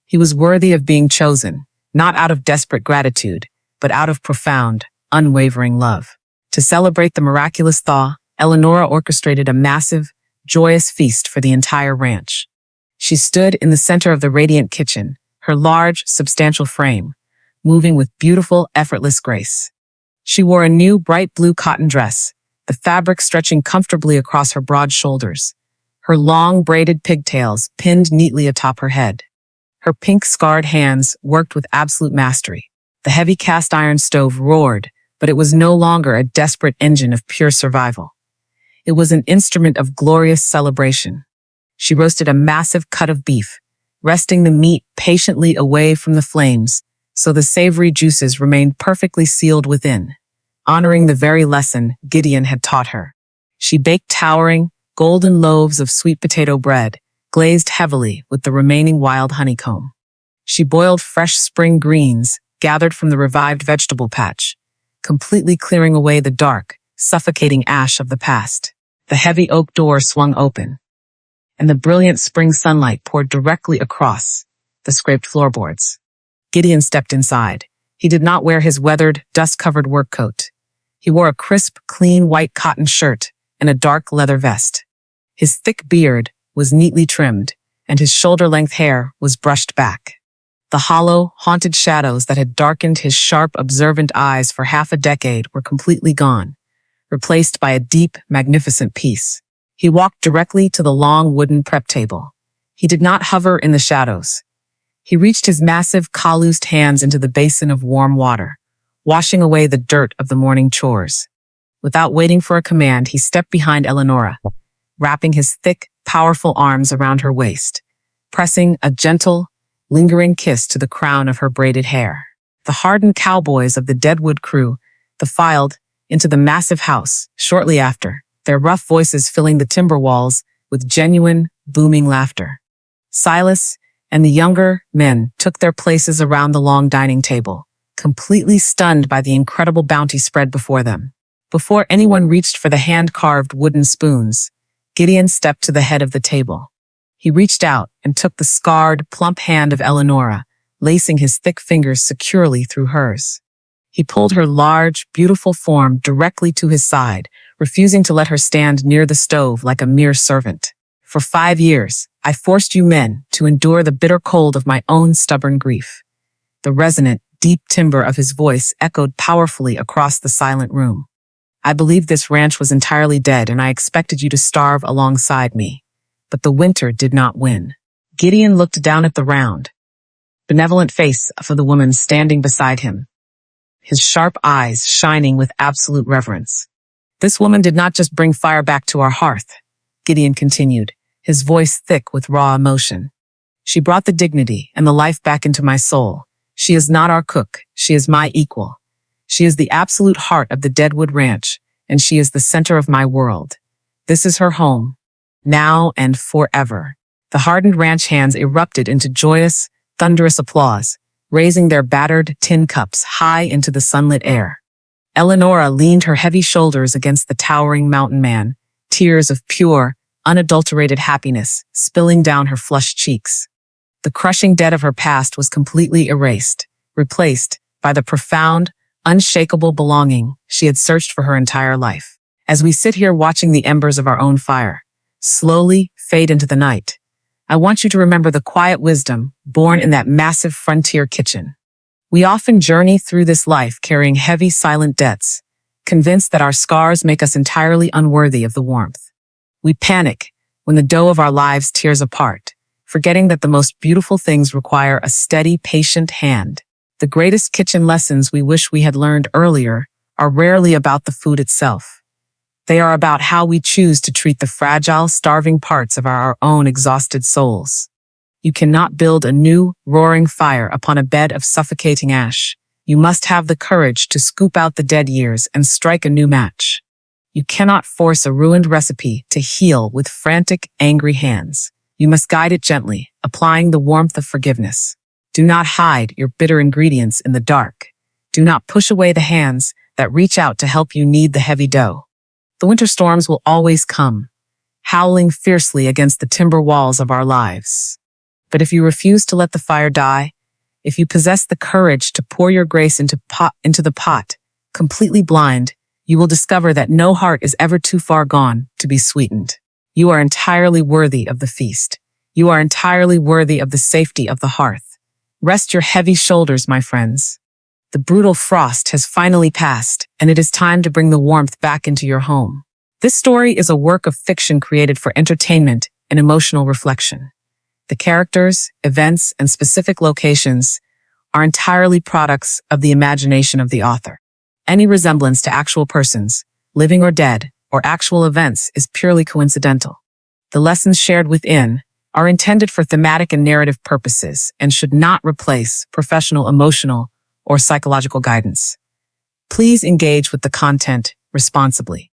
He was worthy of being chosen, not out of desperate gratitude, but out of profound, unwavering love. To celebrate the miraculous thaw, Eleonora orchestrated a massive, joyous feast for the entire ranch. She stood in the center of the radiant kitchen, her large, substantial frame, moving with beautiful, effortless grace. She wore a new bright blue cotton dress, the fabric stretching comfortably across her broad shoulders, her long braided pigtails pinned neatly atop her head. Her pink scarred hands worked with absolute mastery. The heavy cast iron stove roared, but it was no longer a desperate engine of pure survival. It was an instrument of glorious celebration. She roasted a massive cut of beef, resting the meat patiently away from the flames so the savory juices remained perfectly sealed within, honoring the very lesson Gideon had taught her. She baked towering, golden loaves of sweet potato bread, glazed heavily with the remaining wild honeycomb. She boiled fresh spring greens, gathered from the revived vegetable patch, completely clearing away the dark, suffocating ash of the past. The heavy oak door swung open, and the brilliant spring sunlight poured directly across the scraped floorboards. Gideon stepped inside. He did not wear his weathered, dust-covered work coat. He wore a crisp, clean white cotton shirt and a dark leather vest. His thick beard was neatly trimmed, and his shoulder-length hair was brushed back. The hollow, haunted shadows that had darkened his sharp, observant eyes for half a decade were completely gone, replaced by a deep, magnificent peace. He walked directly to the long wooden prep table. He did not hover in the shadows. He reached his massive, calloused hands into the basin of warm water, washing away the dirt of the morning chores. Without waiting for a command, he stepped behind Eleonora, wrapping his thick, powerful arms around her waist, pressing a gentle, lingering kiss to the crown of her braided hair. The hardened cowboys of the Deadwood crew filed into the massive house shortly after, their rough voices filling the timber walls with genuine, booming laughter. Silas and the younger men took their places around the long dining table, completely stunned by the incredible bounty spread before them. Before anyone reached for the hand-carved wooden spoons, Gideon stepped to the head of the table. He reached out and took the scarred, plump hand of Eleonora, lacing his thick fingers securely through hers. He pulled her large, beautiful form directly to his side, refusing to let her stand near the stove like a mere servant. For 5 years, I forced you men to endure the bitter cold of my own stubborn grief. The resonant, deep timbre of his voice echoed powerfully across the silent room. I believed this ranch was entirely dead, and I expected you to starve alongside me. But the winter did not win. Gideon looked down at the round, benevolent face of the woman standing beside him, his sharp eyes shining with absolute reverence. This woman did not just bring fire back to our hearth, Gideon continued, his voice thick with raw emotion. She brought the dignity and the life back into my soul. She is not our cook. She is my equal. She is the absolute heart of the Deadwood Ranch, and she is the center of my world. This is her home, now and forever. The hardened ranch hands erupted into joyous, thunderous applause, raising their battered tin cups high into the sunlit air. Eleonora leaned her heavy shoulders against the towering mountain man, tears of pure, unadulterated happiness spilling down her flushed cheeks. The crushing debt of her past was completely erased, replaced by the profound, unshakable belonging she had searched for her entire life. As we sit here watching the embers of our own fire slowly fade into the night, I want you to remember the quiet wisdom born in that massive frontier kitchen. We often journey through this life carrying heavy, silent debts, convinced that our scars make us entirely unworthy of the warmth. We panic when the dough of our lives tears apart, forgetting that the most beautiful things require a steady, patient hand. The greatest kitchen lessons we wish we had learned earlier are rarely about the food itself. They are about how we choose to treat the fragile, starving parts of our own exhausted souls. You cannot build a new, roaring fire upon a bed of suffocating ash. You must have the courage to scoop out the dead years and strike a new match. You cannot force a ruined recipe to heal with frantic, angry hands. You must guide it gently, applying the warmth of forgiveness. Do not hide your bitter ingredients in the dark. Do not push away the hands that reach out to help you knead the heavy dough. The winter storms will always come, howling fiercely against the timber walls of our lives. But if you refuse to let the fire die, if you possess the courage to pour your grace into the pot, completely blind, you will discover that no heart is ever too far gone to be sweetened. You are entirely worthy of the feast. You are entirely worthy of the safety of the hearth. Rest your heavy shoulders, my friends. The brutal frost has finally passed, and it is time to bring the warmth back into your home. This story is a work of fiction created for entertainment and emotional reflection. The characters, events, and specific locations are entirely products of the imagination of the author. Any resemblance to actual persons, living or dead, or actual events is purely coincidental. The lessons shared within are intended for thematic and narrative purposes and should not replace professional, emotional, or psychological guidance. Please engage with the content responsibly.